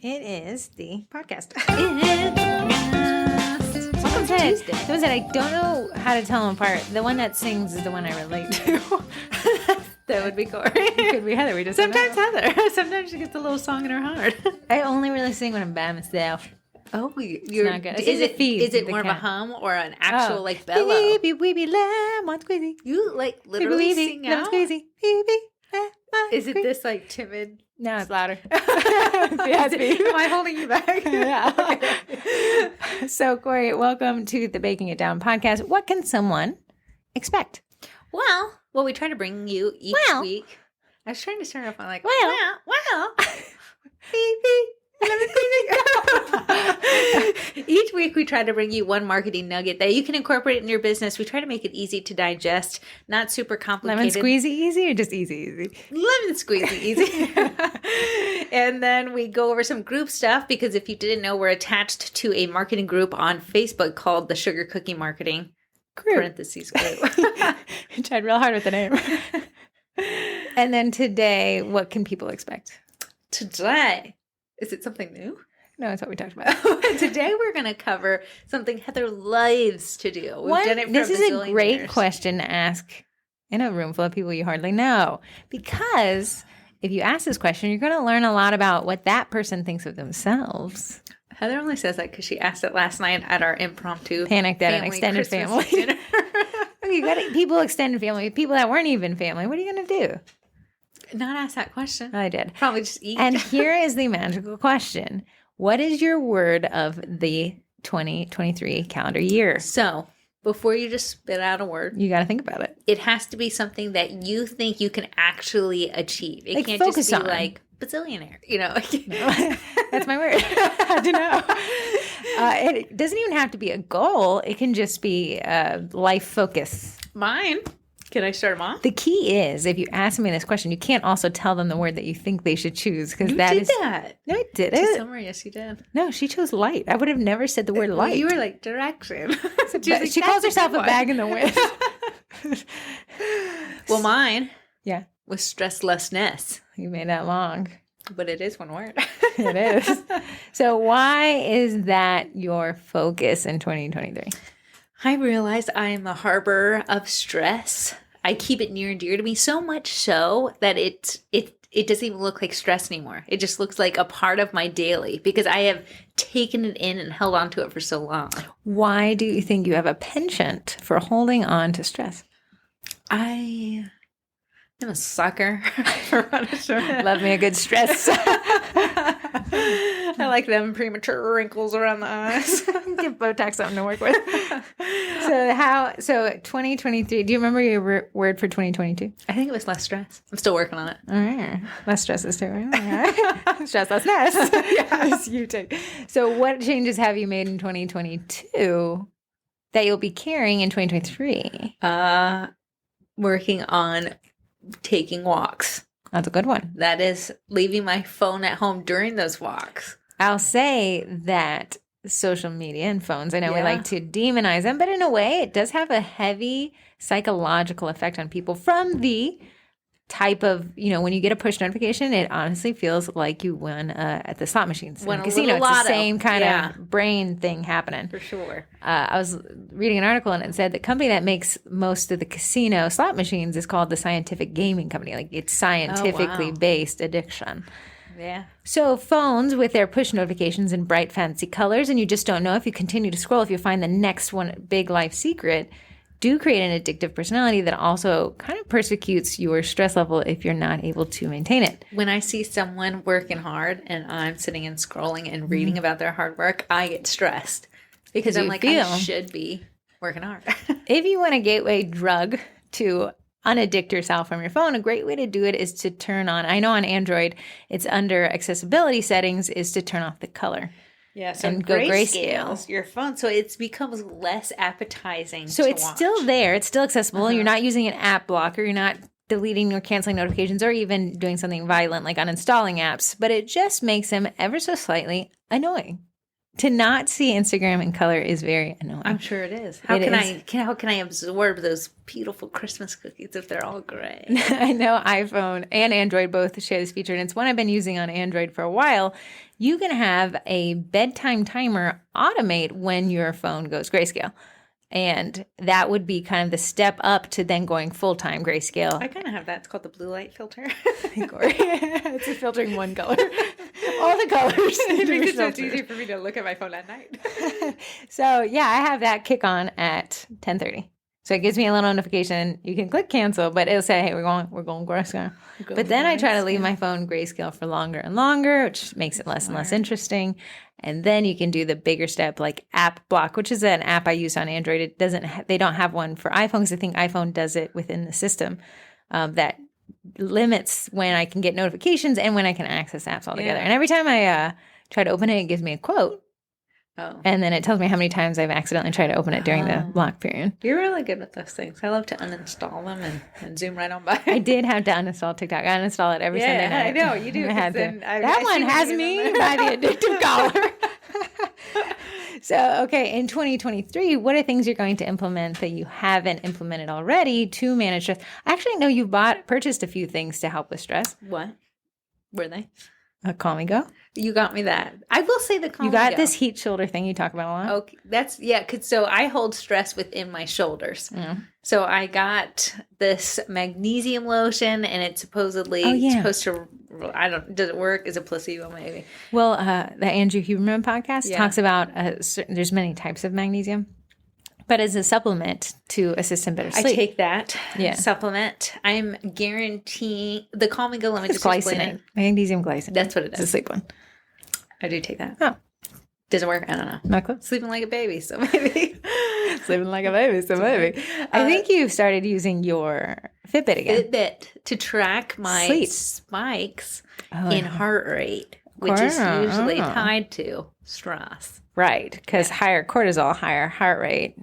It is the podcast. Welcome to Tuesday. Someone said, I don't know how to tell them apart. The one that sings is the one I relate to. That would be Corey. Could be Heather. We just Sometimes Heather. Sometimes she gets a little song in her heart. I only really sing when I'm by myself. Oh, you're not good. Is it the more cat. of a hum or an actual like bellow? Baby, weeby, lamb, what's crazy? You like literally Baby, sing lem's out? crazy. Baby, Is it this like timid? No, it's louder. Yeah, it's me. Am I holding you back? Yeah. So, Corey, welcome to the Baking It Down podcast. What can someone expect? Well, we try to bring you each week. I was trying to start off on like, each week we try to bring you one marketing nugget that you can incorporate in your business. We try to make it easy to digest, not super complicated. Lemon squeezy easy or just easy? Lemon squeezy easy. And then we go over some group stuff because if you didn't know, we're attached to a marketing group on Facebook called the Sugar Cookie Marketing parentheses group. I tried real hard with the name. And then today, what can people expect? Today, is it something new? No, that's what we talked about. Today we're going to cover something Heather loves to do. We've done it for this is a bazillion great years. question to ask in a room full of people you hardly know. Because if you ask this question, you're going to learn a lot about what that person thinks of themselves. Heather only says that because she asked it last night at our impromptu Panicked at an extended Christmas family. dinner. You got people extended family, people that weren't even family. What are you going to do? Not ask that question. I did. Probably just eat. And here is the magical question. What is your word of the 2023 calendar year? So, before you just spit out a word, You got to think about it. it has to be something that you think you can actually achieve. It Like, can't focus just be on. like bazillionaire, you know. That's my word. How'd you know? It doesn't even have to be a goal. It can just be life focus. Mine. Can I start them off? The key is, if you ask me this question, you can't also tell them the word that you think they should choose because You that did is that. No, I To didn't. summer, yes, you did. No, she chose light. I would have never said the word Well, light. you were like direction. She calls herself a bag in the wind. Well, mine Yeah, was stresslessness, you made that long. but it is one word. It is. So why is that your focus in 2023? I realize I am a harbor of stress. I keep it near and dear to me, so much so that it doesn't even look like stress anymore. It just looks like a part of my daily because I have taken it in and held on to it for so long. Why do you think you have a penchant for holding on to stress? I'm a sucker for punishment. Love me a good stress. I like them premature wrinkles around the eyes. Give Botox something to work with. So 2023, do you remember your word for 2022? I think it was less stress. I'm still working on it. All right. Less stresses too, right? All right. Stresslessness. Yes, you too. So what changes have you made in 2022 that you'll be carrying in 2023? Working on taking walks. That's a good one. That is leaving my phone at home during those walks. I'll say that social media and phones, I know we Yeah. like to demonize them, but in a way, it does have a heavy psychological effect on people from the type of, when you get a push notification, it honestly feels like you won at the slot machines. Won in a the casino. little It's the lotto. same kind Yeah. of brain thing happening. For sure. I was reading an article and it said the company that makes most of the casino slot machines is called the Scientific Gaming Company. Like it's scientifically based addiction. Yeah. So phones with their push notifications in bright, fancy colors, and you just don't know if you continue to scroll, if you find the next one big life secret, do create an addictive personality that also kind of persecutes your stress level if you're not able to maintain it. When I see someone working hard and I'm sitting and scrolling and reading about their hard work, I get stressed because I'm you like, feel- I should be working hard. If you want a gateway drug to unaddict yourself from your phone, a great way to do it is to turn on, I know on Android, it's under accessibility settings, is to turn off the color. Yeah, so And go grayscales your phone, so it becomes less appetizing. So to it's watch. still there. It's still accessible. You're not using an app blocker. You're not deleting or canceling notifications or even doing something violent like uninstalling apps. But it just makes them ever so slightly annoying. To not see Instagram in color is very annoying. I'm sure it is. How can I absorb those beautiful Christmas cookies if they're all gray? I know iPhone and Android both share this feature, and it's one I've been using on Android for a while. You can have a bedtime timer automate when your phone goes grayscale. And that would be kind of the step up to then going full-time grayscale. I kind of have that. It's called the blue light filter. It's just filtering one color. All the colors. It makes it so it's easier for me to look at my phone at night. So, yeah, I have that kick on at 10:30. So it gives me a little notification. You can click cancel, but it'll say, hey, we're going grayscale. But then I try to leave my phone grayscale for longer and longer, which makes it less and less interesting. And then you can do the bigger step like app block, which is an app I use on Android. It doesn't. They don't have one for iPhone because I think iPhone does it within the system that limits when I can get notifications and when I can access apps altogether. Yeah. And every time I try to open it, it gives me a quote. Oh. And then it tells me how many times I've accidentally tried to open it during the block period. You're really good with those things. I love to uninstall them and zoom right on by. I did have to uninstall TikTok. I uninstall it every Sunday night. I know, you do. I had to. That one has me by the addictive collar. So, okay, in 2023, what are things you're going to implement that you haven't implemented already to manage stress? I actually know you purchased a few things to help with stress. What? Were they? A Call Me Go. You got me that. I will say the Call You Me got Go. this heat shoulder thing you talk about a lot. Okay, because so I hold stress within my shoulders. Mm. So I got this magnesium lotion, and it's supposedly supposed to. Does it work? Is it placebo? Maybe. Well, the Andrew Huberman podcast talks about there's many types of magnesium, but as a supplement to assist in better sleep. I take that supplement. I'm guaranteeing the Call Me Go. Let me just explain it. Magnesium glycinate. That's what it It's a is. sleep one. I do take that. Oh. Does it work? I don't know. Not close. Sleeping like a baby, so maybe. Sleeping like a baby, so maybe. I think you started using your Fitbit again. Fitbit to track my Sleep. spikes in heart rate, which is usually tied to stress. Right, because higher cortisol, higher heart rate,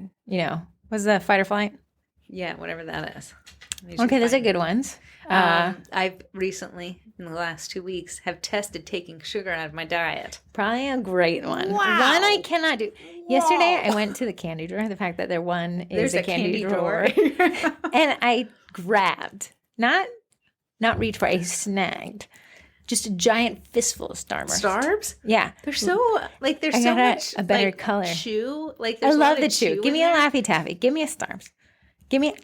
what's the fight or flight? Yeah, whatever that is. Okay, those are good ones. I've recently, in the last 2 weeks, have tested taking sugar out of my diet. Probably a great one. Wow. One I cannot do. Yesterday, I went to the candy drawer. The fact that there's a candy drawer. And I grabbed, not reached for, I snagged just a giant fistful of Starburst. Starbs? Yeah. They're so, there's so much, a better color. Chew. I love the chew. Give me a Laffy Taffy. Give me a Starbs. Give me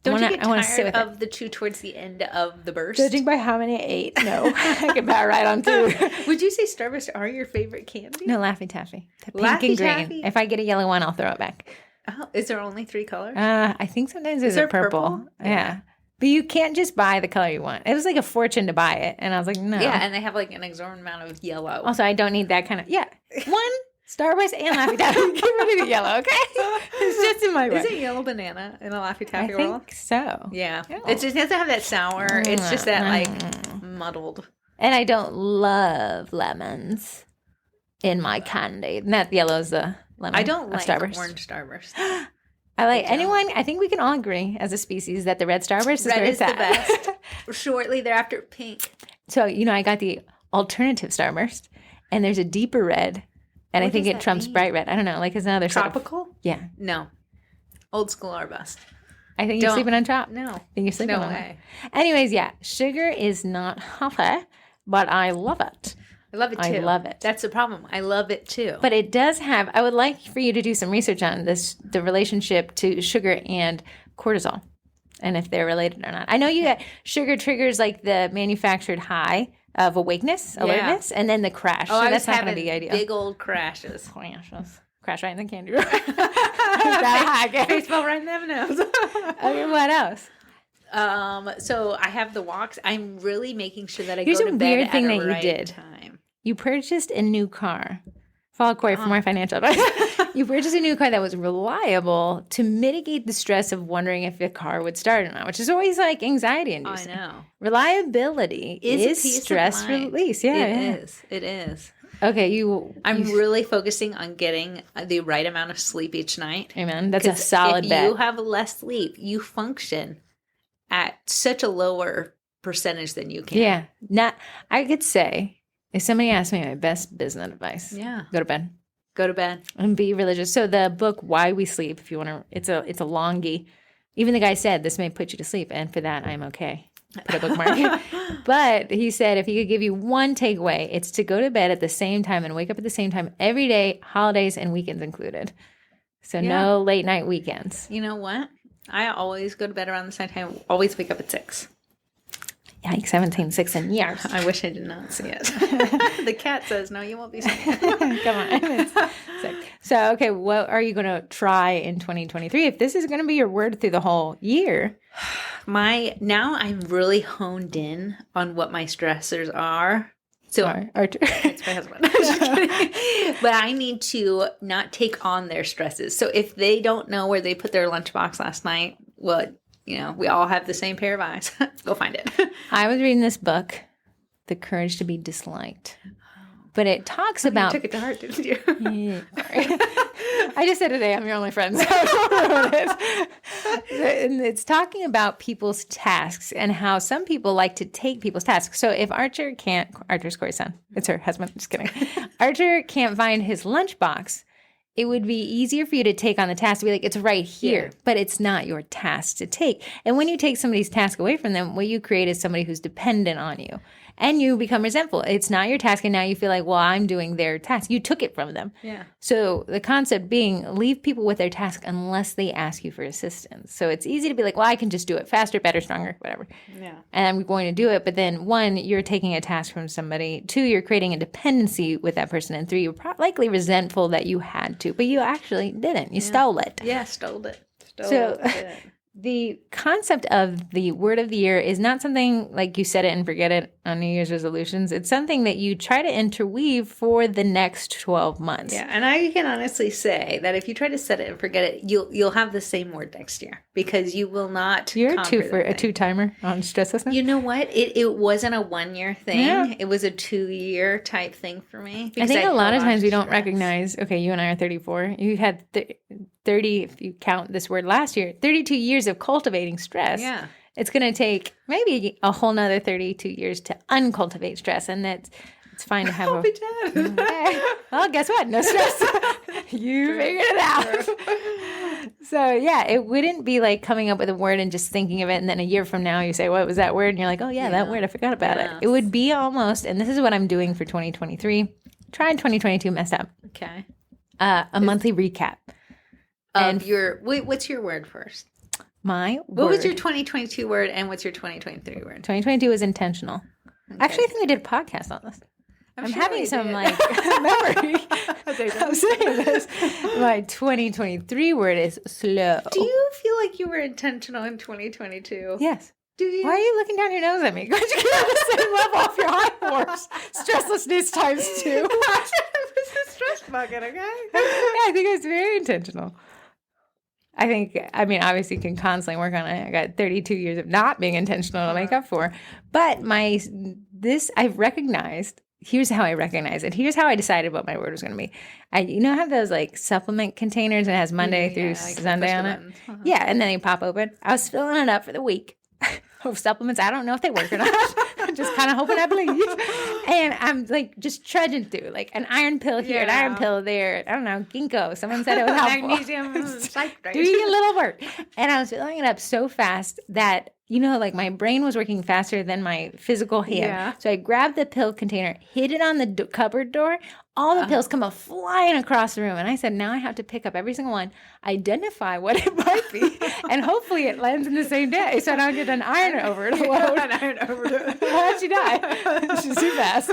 Don't you get I want to sit with tired of the chew towards the end of the burst? Judging by how many I ate, no. I can power right on through. Would you say Starburst are your favorite candy? No, Laffy Taffy. The pink Laffy and green. Taffy? If I get a yellow one, I'll throw it back. Oh, is there only 3 colors? I think sometimes there's there a purple. Yeah. But you can't just buy the color you want. It was like a fortune to buy it. And I was like, no. Yeah, and they have an exorbitant amount of yellow. Also, I don't need that kind of, one Starburst and Laffy Taffy. Get rid of the yellow, okay? It's just in my way. Is it yellow banana in a Laffy Taffy I world? think so. Yeah. It just doesn't have that sour. It's just that, muddled. And I don't love lemons in my candy. Not yellow is the lemon. I don't like Starburst. orange Starburst. I think we can all agree as a species that the red Starburst is Red very is sad. the best. Shortly thereafter, pink. So, I got the alternative Starburst, and there's a deeper red, and I think it trumps bright red. I don't know, it's another Tropical? Yeah. No. Old school or bust. I think you're sleeping on top. No. I think you're sleeping No on way. it. Anyways, sugar is not healthy, but I love it. I love it too. I love it. That's the problem. I love it too. But it does have, I would like for you to do some research on the relationship to sugar and cortisol, and if they're related or not. I know you got sugar triggers the manufactured high of alertness, and then the crash. Oh, so I that's was not going to having be ideal. big old crashes. Crash right in the candy drawer. that high. Baseball right in the M&Ms. Okay, what else? So I have the walks. I'm really making sure that I Here's go a to bed weird thing at that a you right did. time. You purchased a new car. Follow Corey for more financial advice. You purchased a new car that was reliable to mitigate the stress of wondering if the car would start or not, which is always anxiety inducing. I know. Reliability Is a is peace of stress mind. release. Yeah, It is. It is. Okay, I'm really focusing on getting the right amount of sleep each night. Amen. That's a solid if bet. you have less sleep, you function at such a lower percentage than you can. Yeah. I could say, if somebody asked me my best business advice, Yeah. go to bed. Go to bed. And be religious. So the book Why We Sleep, if you want to, it's a longie. Even the guy said this may put you to sleep, and for that I'm okay. Put a bookmark. But he said if he could give you one takeaway, it's to go to bed at the same time and wake up at the same time every day, holidays and weekends included. So no late night weekends. You know what? I always go to bed around the same time. Always wake up at 6. Yikes, 17, 6 in years. I wish I did not see it. The cat says, no, you won't be sick. Come on. It's sick. So, okay, what are you going to try in 2023? If this is going to be your word through the whole year. Now I'm really honed in on what my stressors are. So Archer. It's my husband. But I need to not take on their stresses. So if they don't know where they put their lunchbox last night, well, we all have the same pair of eyes. Go find it. I was reading this book, The Courage to be Disliked. But it talks about... You took it to heart, didn't you? Yeah, sorry. I just said today I'm your only friend, so I wrote it. And it's talking about people's tasks and how some people like to take people's tasks. So if Archer's Corey's son, it's her husband, just kidding. Archer can't find his lunchbox, it would be easier for you to take on the task to be like, it's right here, but it's not your task to take. And when you take somebody's task away from them, what you create is somebody who's dependent on you. And you become resentful. It's not your task, and now you feel like, well, I'm doing their task. You took it from them. Yeah. So the concept being, leave people with their task unless they ask you for assistance. So it's easy to be like, well, I can just do it faster, better, stronger, whatever. Yeah. And I'm going to do it. But then 1, you're taking a task from somebody. 2, you're creating a dependency with that person. And 3, you're likely resentful that you had to, but you actually didn't. You stole it. Yeah, stole it. The concept of the word of the year is not something like you set it and forget it on New Year's resolutions. It's something that you try to interweave for the next 12 months. Yeah, and I can honestly say that if you try to set it and forget it, you'll have the same word next year because you will not. You're a 2-timer on stress assessment. You know what? It wasn't a 1-year thing. Yeah. It was a 2-year type thing for me. I think a lot of times we don't recognize. Okay, you and I are 34. You had 30, if you count this word last year, 32 years of cultivating stress. Yeah. It's going to take maybe a whole nother 32 years to uncultivate stress. And it's fine to have Okay. Well, guess what? No stress. You figured it out. So, yeah, it wouldn't be like coming up with a word and just thinking of it. And then a year from now, you say, what was that word? And you're like, oh, yeah, that word. I forgot about it. It would be almost, and this is what I'm doing for 2023. Tried 2022, messed up. Okay. A monthly recap. And what's your word first? My word. What was your 2022 word and what's your 2023 word? 2022 is intentional. Okay. Actually, I think we did a podcast on this. I'm sure having some memory. I'm saying this. My 2023 word is slow. Do you feel like you were intentional in 2022? Yes. Do you? Why are you looking down your nose at me? Could you get on the same level off your high horse? Stresslessness times 2. It's a stress bucket, okay? Yeah, I think it's very intentional. Obviously you can constantly work on it. I got 32 years of not being intentional to make up for. But I've recognized, here's how I recognize it. Here's how I decided what my word was going to be. I have those like supplement containers and it has Monday through Sunday on it? Uh-huh. Yeah, and then they pop open. I was filling it up for the week. Of supplements. I don't know if they work or not. I'm just kind of hoping I believe. And I'm like just trudging through like an iron pill here, an iron pill there. I don't know, ginkgo. Someone said it was helpful. Magnesium citrate. Do your little work. And I was filling it up so fast that, like my brain was working faster than my physical hand. Yeah. So I grabbed the pill container, hid it on the cupboard door. All the pills come flying across the room. And I said, now I have to pick up every single one, identify what it might be, and hopefully it lands in the same day so I don't get an iron overload. An iron overload. How'd she die? She's too fast.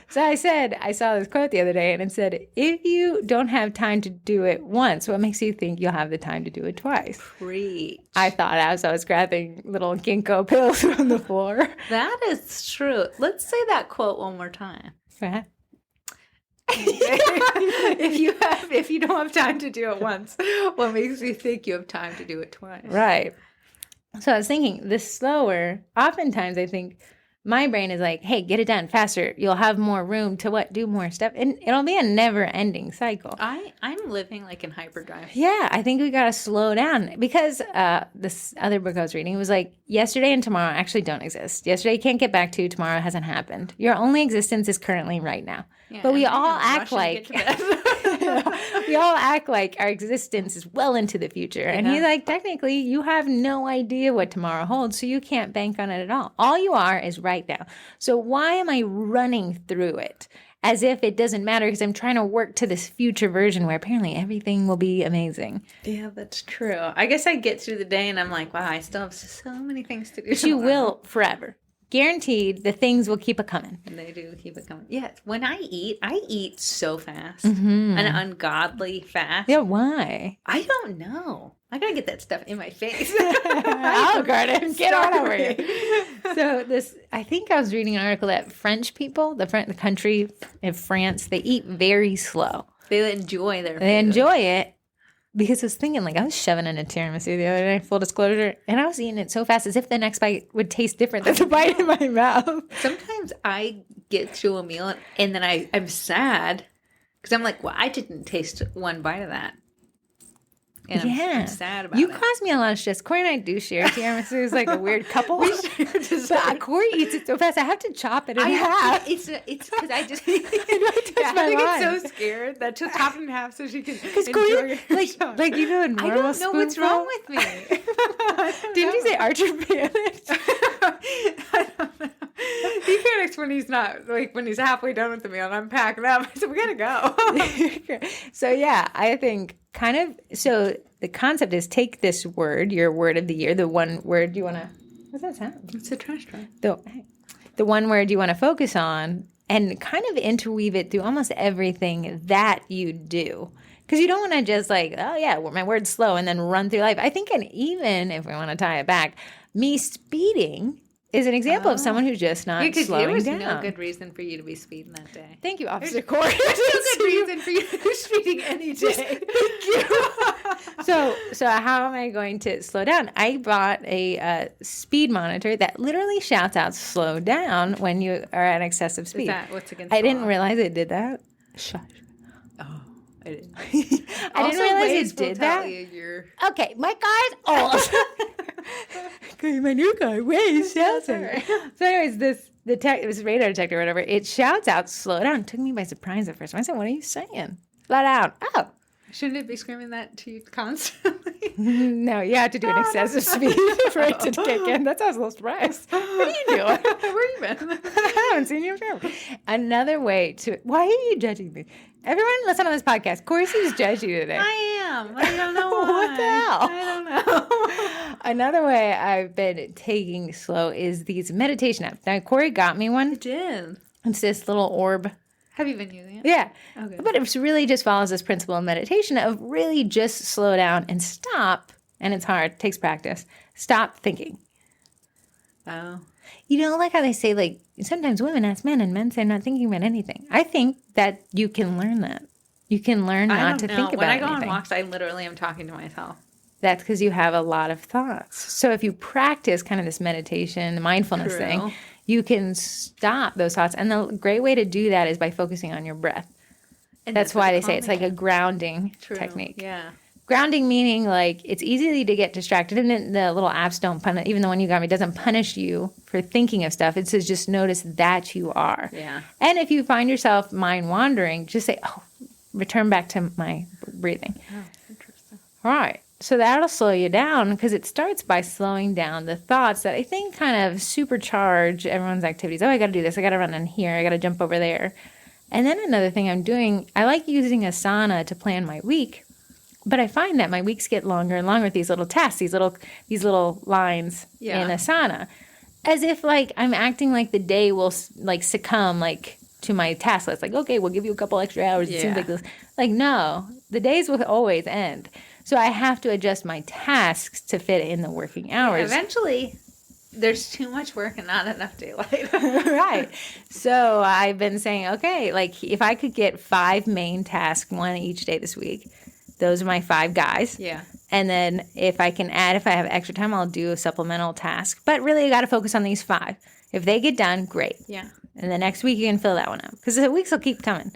So I saw this quote the other day, and it said, if you don't have time to do it once, what makes you think you'll have the time to do it twice? Preach. I thought as I was grabbing little ginkgo pills from the floor. That is true. Let's say that quote one more time. Right. If you don't have time to do it once, what makes you think you have time to do it twice? Right. So I was thinking, the slower, oftentimes I think my brain is like, hey, get it done faster. You'll have more room to do more stuff. And it'll be a never-ending cycle. I'm living like in hyperdrive. Yeah, I think we got to slow down because this other book I was reading was like, yesterday and tomorrow actually don't exist. Yesterday you can't get back to, tomorrow hasn't happened. Your only existence is currently right now. Yeah, but we all act like... We all act like our existence is well into the future. And he's like, technically, you have no idea what tomorrow holds, so you can't bank on it at all. All you are is right now. So why am I running through it as if it doesn't matter because I'm trying to work to this future version where apparently everything will be amazing? Yeah, that's true. I guess I get through the day and I'm like, wow, I still have so many things to do. But you will forever. Guaranteed, the things will keep a coming. And they do keep it coming. Yeah, when I eat so fast. An ungodly fast. Yeah, why? I don't know. I gotta get that stuff in my face. Olive Garden, get on over here. So I think I was reading an article that French people, the country of France, they eat very slow. They enjoy their food. They enjoy it. Because I was thinking, I was shoving in a tiramisu the other day, full disclosure, and I was eating it so fast as if the next bite would taste different than the bite in my mouth. Sometimes I get through a meal and then I'm sad because I'm like, well, I didn't taste one bite of that. And I'm sad about it. You cause me a lot of stress. Corey and I do share tiramisu. It's like a weird couple. But Corey eats it so fast, I have to chop it in half. It's because I just I get so scared that she'll chop it in half so she can enjoy herself. like you know, a normal I don't know what's wrong with me. Didn't you say Archer panicked? I don't know. He panics when he's not, when he's halfway done with the meal and I'm packing up. I said, we gotta go. So yeah, I think so the concept is take this word, your word of the year, the one word you want to, what's that sound? It's a trash can. The one word you want to focus on and kind of interweave it through almost everything that you do. Because you don't want to just oh yeah, my word's slow and then run through life. I think, and even if we want to tie it back, me speeding is an example of someone who's just not slowing there was down. No good reason for you to be speeding that day. Thank you, Officer Corey. There's no good reason for you to be speeding any day. Thank you. So how am I going to slow down? I bought a speed monitor that literally shouts out "slow down" when you are at excessive speed. Is that what's against I the didn't law? realize it did that. Shush. Oh, I didn't. I didn't realize it did that. Okay, my car's old. Okay, my new car weighs shelter. So anyways, this radar detector or whatever, it shouts out "slow down." It took me by surprise at first. I said, "What are you saying?" Slow down. Oh. Shouldn't it be screaming that to you constantly? No, you have to do an excessive speed for it to kick in. That's why I was a little surprised. What are you doing? Where you been? I haven't seen you forever. Another way to... Why are you judging me? Everyone listen on this podcast. Corey seems judgy today. I am. I don't know why. What the hell? I don't know. Another way I've been taking slow is these meditation apps. Now, Corey got me one. I did. It's this little orb. Have you been using it? Yeah. Okay. But it really just follows this principle of meditation of really just slow down and stop. And it's hard. It takes practice. Stop thinking. Oh. You know, like how they say, sometimes women ask men and men say not thinking about anything. I think that you can learn that. You can learn not to think about anything. When I go on walks, I literally am talking to myself. That's because you have a lot of thoughts. So if you practice kind of this meditation, the mindfulness thing, you can stop those thoughts. And the great way to do that is by focusing on your breath. And that's why they say it's like a grounding technique. Yeah. Grounding meaning it's easy to get distracted, and then the little apps don't punish. Even the one you got me doesn't punish you for thinking of stuff. It says just notice that you are. Yeah. And if you find yourself mind wandering, just say, return back to my breathing. Oh, interesting. All right. So that'll slow you down because it starts by slowing down the thoughts that I think kind of supercharge everyone's activities. Oh, I got to do this. I got to run in here. I got to jump over there. And then another thing I'm doing, I like using Asana to plan my week. But I find that my weeks get longer and longer with these little tasks, these little lines in Asana, as if I'm acting like the day will succumb to my task list. Okay, we'll give you a couple extra hours. It seems like this. No, the days will always end. So I have to adjust my tasks to fit in the working hours. Yeah, eventually, there's too much work and not enough daylight. Right. So I've been saying, okay, if I could get 5 main tasks, one each day this week. Those are my 5 guys. Yeah. And then if I have extra time, I'll do a supplemental task. But really, you got to focus on these 5. If they get done, great. Yeah. And the next week, you can fill that one up. Because the weeks will keep coming.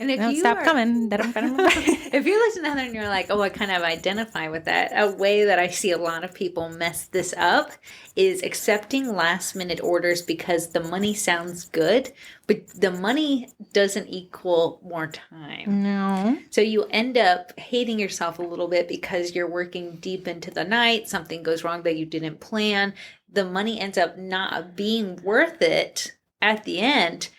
And if Don't you stop are, coming. if you're listening to Heather and you're like, oh, I kind of identify with that, a way that I see a lot of people mess this up is accepting last minute orders because the money sounds good, but the money doesn't equal more time. No. So you end up hating yourself a little bit because you're working deep into the night, something goes wrong that you didn't plan. The money ends up not being worth it at the end.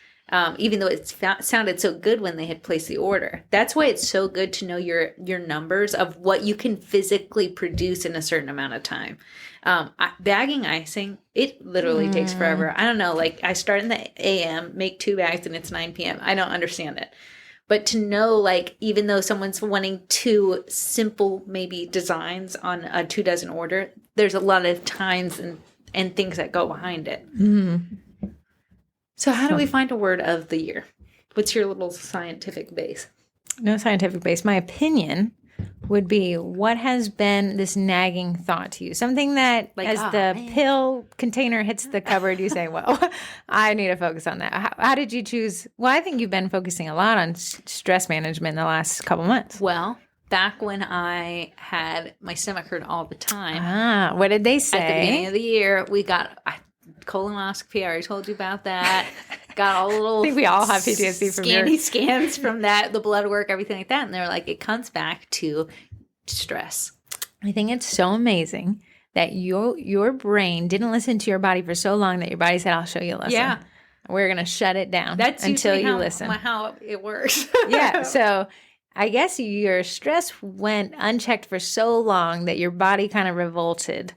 Even though it sounded so good when they had placed the order. That's why it's so good to know your numbers of what you can physically produce in a certain amount of time. Bagging icing, it literally takes forever. I don't know, like I start in the AM, make 2 bags, and it's 9 p.m. I don't understand it. But to know, like, even though someone's wanting 2 simple maybe designs on a 2 dozen order, there's a lot of times and things that go behind it. Mm. So how do we find a word of the year? What's your little scientific base? No scientific base. My opinion would be, what has been this nagging thought to you? Something that Like, as the pill container hits the cupboard, you say, well, I need to focus on that. How did you choose? Well, I think you've been focusing a lot on stress management in the last couple months. Well, back when I had my stomach hurt all the time. What did they say? At the beginning of the year, we got colonoscopy. I already told you about that. Got all the little I think we all have PTSD from scanny scans from that, the blood work, everything like that. And they're like, it comes back to stress. I think it's so amazing that your brain didn't listen to your body for so long that your body said, I'll show you a lesson. Yeah. We're going to shut it down until you listen. How it works. Yeah. So I guess your stress went unchecked for so long that your body kind of revolted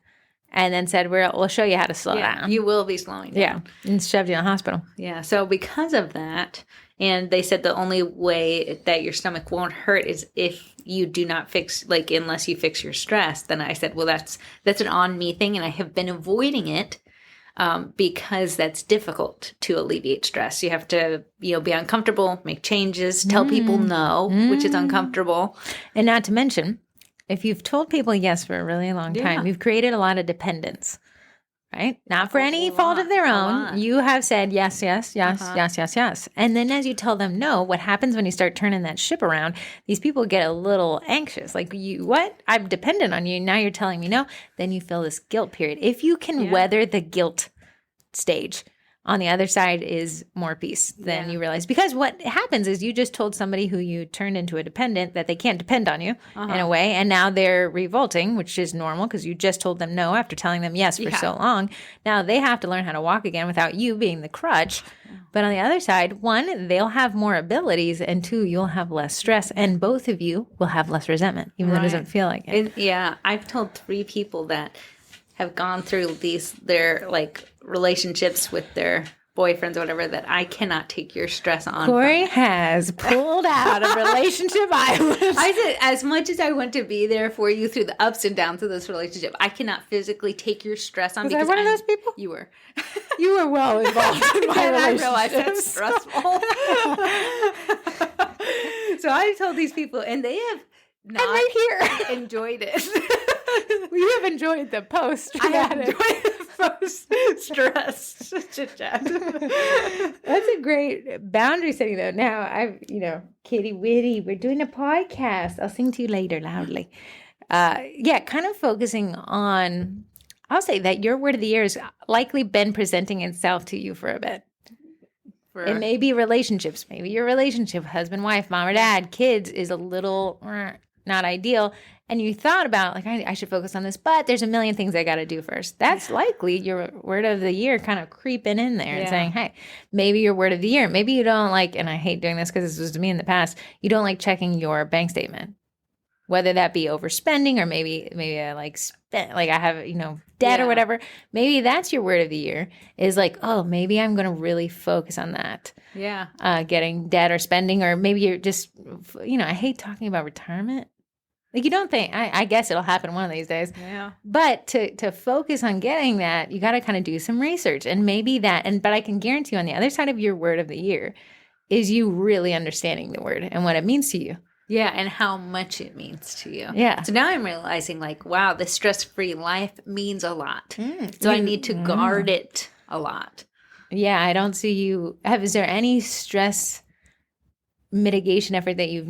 and then said, we'll show you how to slow down. You will be slowing down. Yeah. And shoved you in the hospital. Yeah. So because of that, and they said the only way that your stomach won't hurt is if you do not fix, like, unless you fix your stress. Then I said, well, that's an on me thing. And I have been avoiding it because that's difficult to alleviate stress. You have to, be uncomfortable, make changes, tell people no, which is uncomfortable. And not to mention, if you've told people yes for a really long time, you've created a lot of dependence, right? Not for any fault of their own. You have said yes, yes, yes, yes, yes, yes. And then as you tell them no, what happens when you start turning that ship around, these people get a little anxious. Like, what? I'm dependent on you. Now you're telling me no. Then you feel this guilt period. If you can weather the guilt stage, on the other side is more peace than you realize. Because what happens is you just told somebody who you turned into a dependent that they can't depend on you in a way. And now they're revolting, which is normal because you just told them no after telling them yes for so long. Now they have to learn how to walk again without you being the crutch. But on the other side, 1, they'll have more abilities, and 2, you'll have less stress. And both of you will have less resentment, even though it doesn't feel like it. I've told 3 people that have gone through their like relationships with their boyfriends or whatever, that I cannot take your stress on. Corey has pulled out of relationship island. I said, as much as I want to be there for you through the ups and downs of this relationship, I cannot physically take your stress on. Was I one of those people? You were. You were well involved in my relationship. I realized that's stressful. So I told these people, and they have not right here enjoyed it. You have enjoyed the post. I have enjoyed the post-stress chit-chat. That's a great boundary setting, though. Now, Kitty Witty, we're doing a podcast. I'll sing to you later loudly. Kind of focusing on, I'll say that your word of the year has likely been presenting itself to you for a bit. It may be relationships. Maybe your relationship, husband, wife, mom or dad, kids, is a little not ideal. And you thought about, like, I should focus on this, but there's a million things I got to do first. That's likely your word of the year kind of creeping in there and saying, hey, maybe your word of the year. Maybe you don't like, and I hate doing this because this was to me in the past, you don't like checking your bank statement. Whether that be overspending or maybe I like spent, like I have, debt or whatever. Maybe that's your word of the year is like, oh, maybe I'm going to really focus on that. Yeah. Getting debt or spending, or maybe you're just, I hate talking about retirement. Like, you don't think, I guess it'll happen one of these days. Yeah. But to focus on getting that, you got to kind of do some research. And maybe but I can guarantee you on the other side of your word of the year is you really understanding the word and what it means to you. Yeah, and how much it means to you. Yeah. So now I'm realizing, like, wow, this stress-free life means a lot. So I need to guard it a lot. Yeah, I don't see you. Is there any stress mitigation effort that you've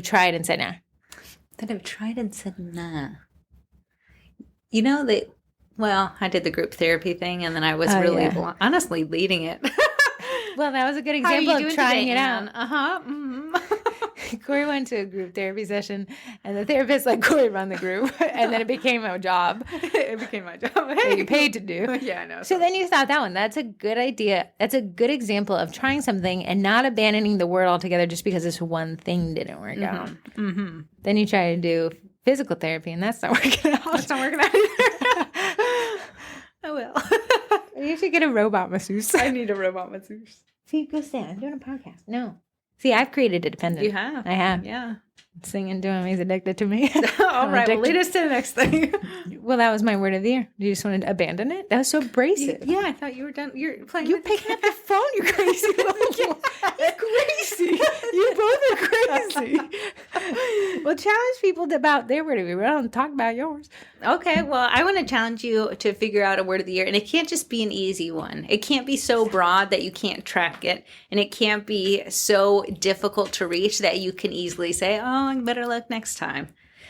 tried and said, nah? That I've tried and said, nah. I did the group therapy thing, and then I was honestly leading it. Well, that was a good How are you example doing of trying today, it out. Anne? Uh-huh. Mm-hmm. Corey went to a group therapy session, and the therapist let Corey run the group, and then it became a job. It became my job. That you paid to do. Yeah, I know. So then you thought that one. That's a good idea. That's a good example of trying something and not abandoning the word altogether just because this one thing didn't work out. Mm-hmm. Then you try to do physical therapy, and that's not working out. It's not working out either. Oh, well. You should get a robot masseuse. I need a robot masseuse. See, go stand. I'm doing a podcast. No. See, I've created a dependent. You have. I have. Yeah. Singing to him. He's addicted to me. All right. Well, lead us to the next thing. Well, that was my word of the year. You just want to abandon it? That was so abrasive. Yeah, I thought you were done. You're playing. You picking up the phone. You're crazy. You're crazy. You both are crazy. Well, challenge people about their word of the year. I don't talk about yours. Okay, well, I want to challenge you to figure out a word of the year, and it can't just be an easy one. It can't be so broad that you can't track it, and it can't be so difficult to reach that you can easily say, "Oh, I better look next time."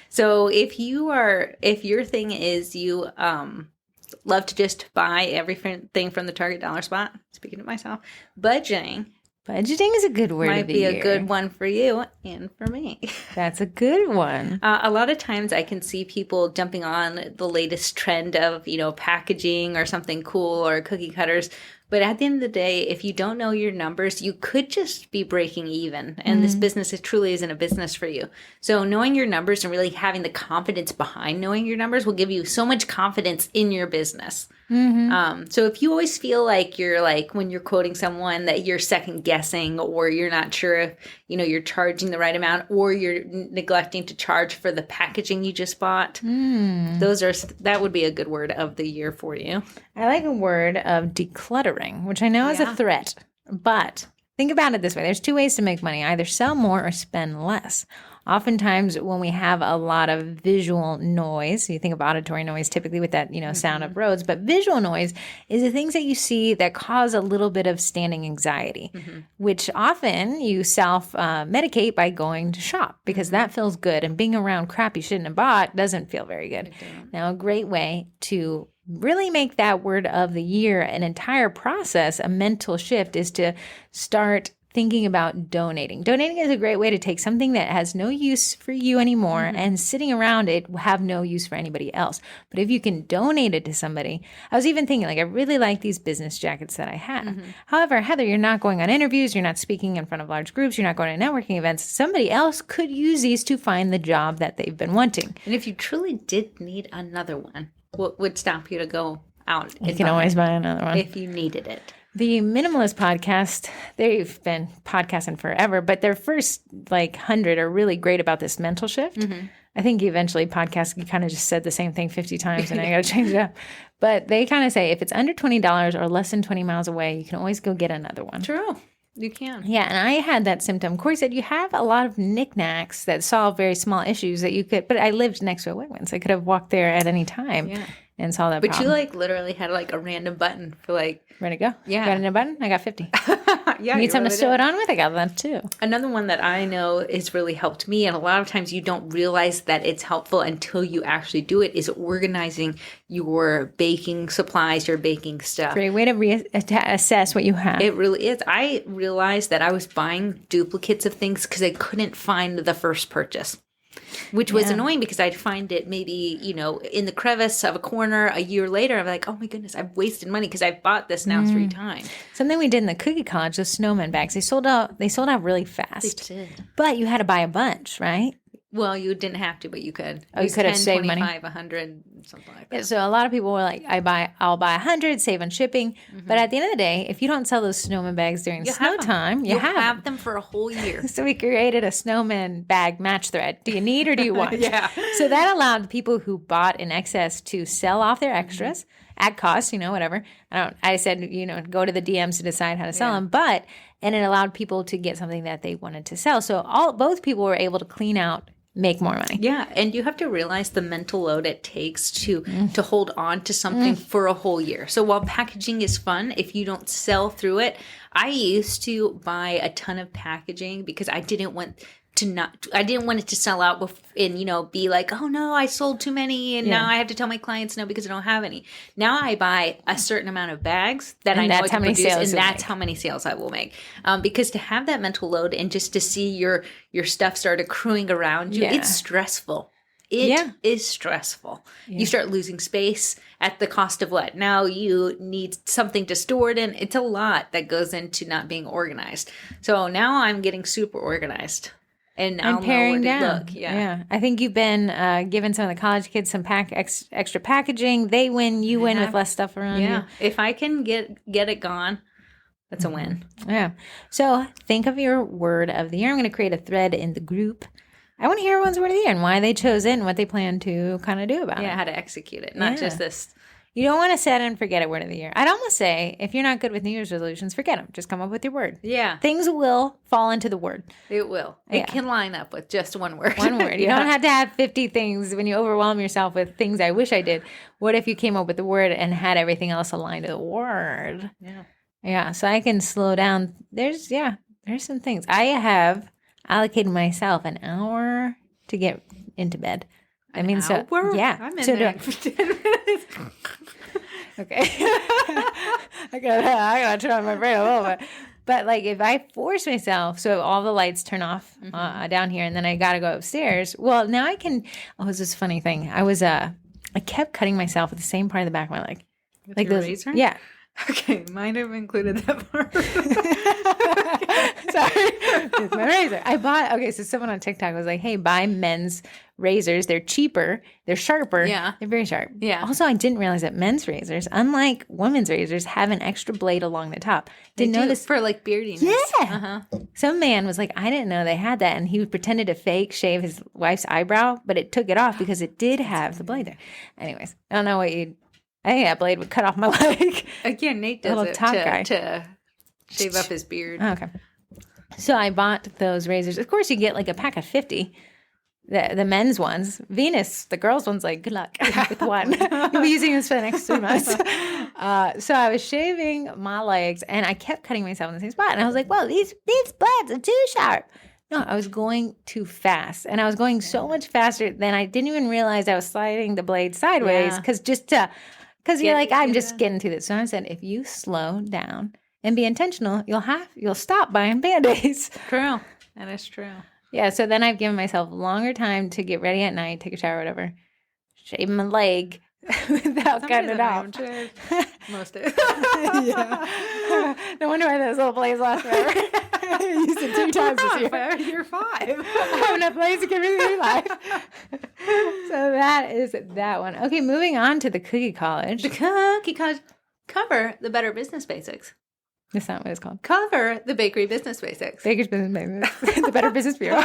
So, if your thing is you love to just buy everything from the Target dollar spot, speaking to myself, budgeting is a good word might of the be year. a good one for you and for me. That's a good one. A lot of times I can see people jumping on the latest trend of, packaging or something cool or cookie cutters. But at the end of the day, if you don't know your numbers, you could just be breaking even. And this business, it truly isn't a business for you. So knowing your numbers and really having the confidence behind knowing your numbers will give you so much confidence in your business. So if you always feel like you're when you're quoting someone that you're second guessing, or you're not sure if, you're charging the right amount, or you're neglecting to charge for the packaging you just bought, that would be a good word of the year for you. I like a word of decluttering, which I know is a threat, but think about it this way. There's two ways to make money: either sell more or spend less. Oftentimes when we have a lot of visual noise, you think of auditory noise typically with that, sound of roads, but visual noise is the things that you see that cause a little bit of standing anxiety, which often you self-medicate by going to shop because that feels good, and being around crap you shouldn't have bought doesn't feel very good. Now, a great way to really make that word of the year an entire process, a mental shift, is to start thinking about donating. Donating is a great way to take something that has no use for you anymore and sitting around it will have no use for anybody else. But if you can donate it to somebody, I was even thinking, I really like these business jackets that I have. However, Heather, you're not going on interviews, you're not speaking in front of large groups, you're not going to networking events. Somebody else could use these to find the job that they've been wanting. And if you truly did need another one, what would stop you to go out? You can always buy another one. If you needed it. The Minimalist podcast, they've been podcasting forever, but their first 100 are really great about this mental shift. I think eventually podcasts, you kind of just said the same thing 50 times and I got to change it up. But they kind of say if it's under $20 or less than 20 miles away, you can always go get another one. True. You can. Yeah, and I had that symptom. Corey said you have a lot of knickknacks that solve very small issues that you could, but I lived next to a Wegmans. I could have walked there at any time and solved that problem. But you literally had a random button for ready to go? Yeah. Got a button? I got 50. Yeah. You need something to sew it on with? I got that too. Another one that I know has really helped me, and a lot of times you don't realize that it's helpful until you actually do it, is organizing your baking supplies, your baking stuff. Great way to assess what you have. It really is. I realized that I was buying duplicates of things because I couldn't find the first purchase. Which was annoying because I'd find it maybe, in the crevice of a corner a year later. I'm like, oh my goodness, I've wasted money because I've bought this now 3 times. Something we did in the cookie college, those snowman bags, they sold out really fast. They did. But you had to buy a bunch, right? Well, you didn't have to, but you could. Oh, you could have saved 25, money. 100, something like that. Yeah, so a lot of people were like, I'll buy 100, save on shipping. But at the end of the day, if you don't sell those snowman bags during snow time, you have them for a whole year. So we created a snowman bag match thread. Do you need or do you want? Yeah. So that allowed people who bought in excess to sell off their extras at cost, whatever. I said, go to the DMs to decide how to sell them. And it allowed people to get something that they wanted to sell. So both people were able to clean out make more money. Yeah, and you have to realize the mental load it takes to hold on to something for a whole year. So while packaging is fun, if you don't sell through it, I used to buy a ton of packaging because I didn't want it to sell out and be like, oh no, I sold too many and now I have to tell my clients no because I don't have any. Now I buy a certain amount of bags that I know I can produce, and that's how many sales I will make. Because to have that mental load and just to see your stuff start accruing around you, it's stressful. It is stressful. Yeah. You start losing space at the cost of what? Now you need something to store it in. It's a lot that goes into not being organized. So now I'm getting super organized. And I'll paring know where to down. look. Yeah. I think you've been giving some of the college kids some extra packaging. They win, you win with less stuff around you. If I can get it gone, that's a win. Yeah. So think of your word of the year. I'm going to create a thread in the group. I want to hear everyone's word of the year and why they chose it and what they plan to kind of do about it. Yeah, how to execute it. Not just this. You don't want to set and forget a word of the year. I'd almost say if you're not good with New Year's resolutions, forget them. Just come up with your word. Yeah. Things will fall into the word. It will. It can line up with just one word. One word. You don't have to have 50 things when you overwhelm yourself with things I wish I did. What if you came up with the word and had everything else aligned to the word? Yeah. Yeah. So I can slow down. There's some things. I have allocated myself an hour to get into bed. I'm in there for 10 minutes. Okay. I gotta turn on my brain a little bit. But like if I force myself, so all the lights turn off down here and then I gotta go upstairs. Well, now I can, it's this funny thing. I kept cutting myself at the same part of the back of my leg. With like your razor? Yeah. Okay, might have included that part. Sorry, it's my razor. So someone on TikTok was like, hey, buy men's razors. They're cheaper. They're sharper. Yeah. They're very sharp. Yeah. Also, I didn't realize that men's razors, unlike women's razors, have an extra blade along the top. Didn't know this for like beardiness. Yeah. Some man was like, I didn't know they had that. And he pretended to fake shave his wife's eyebrow, but it took it off because it did have the blade there. Anyways, I don't know what I think that blade would cut off my leg. Again, Nate does it to shave up his beard. Okay. So I bought those razors. Of course, you get like a pack of 50. The men's ones. Venus, the girls' one's like, good luck with one. You'll be using this for the next 3 months. So I was shaving my legs, and I kept cutting myself in the same spot. And I was like, whoa, these blades are too sharp. No, I was going too fast. And I was going so much faster than I didn't even realize I was sliding the blade sideways because you're like, I'm just getting to this. So I said, if you slow down and be intentional, you'll stop buying Band-Aids. True. That is true. Yeah. So then I've given myself longer time to get ready at night, take a shower, whatever, shave my leg without cutting it off. Most days. Yeah. No wonder why those little blades last forever. I used it 2 times this year. You're 5. I have enough blades to get me through life. So that is that one. Okay, moving on to the Cookie College. The Cookie College. Cover the Better Business Basics. That's not what it's called. Cover the Bakery Business Basics. Baker's Business Basics. The Better Business Bureau.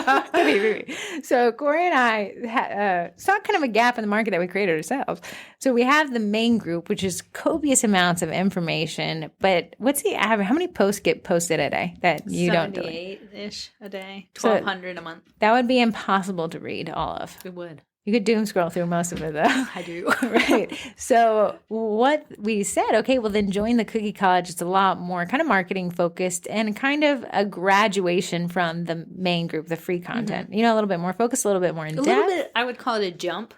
So Corey and I saw kind of a gap in the market that we created ourselves. So we have the main group, which is copious amounts of information. But what's the average? How many posts get posted a day that you don't delete? 78-ish a day. 1,200 a month. That would be impossible to read all of. It would. You could doom scroll through most of it, though. I do. Right. So what we said, okay, well, then join the Cookie College. It's a lot more kind of marketing focused and kind of a graduation from the main group, the free content. Mm-hmm. A little bit more focused, a little bit more in depth. A little bit, I would call it a jump.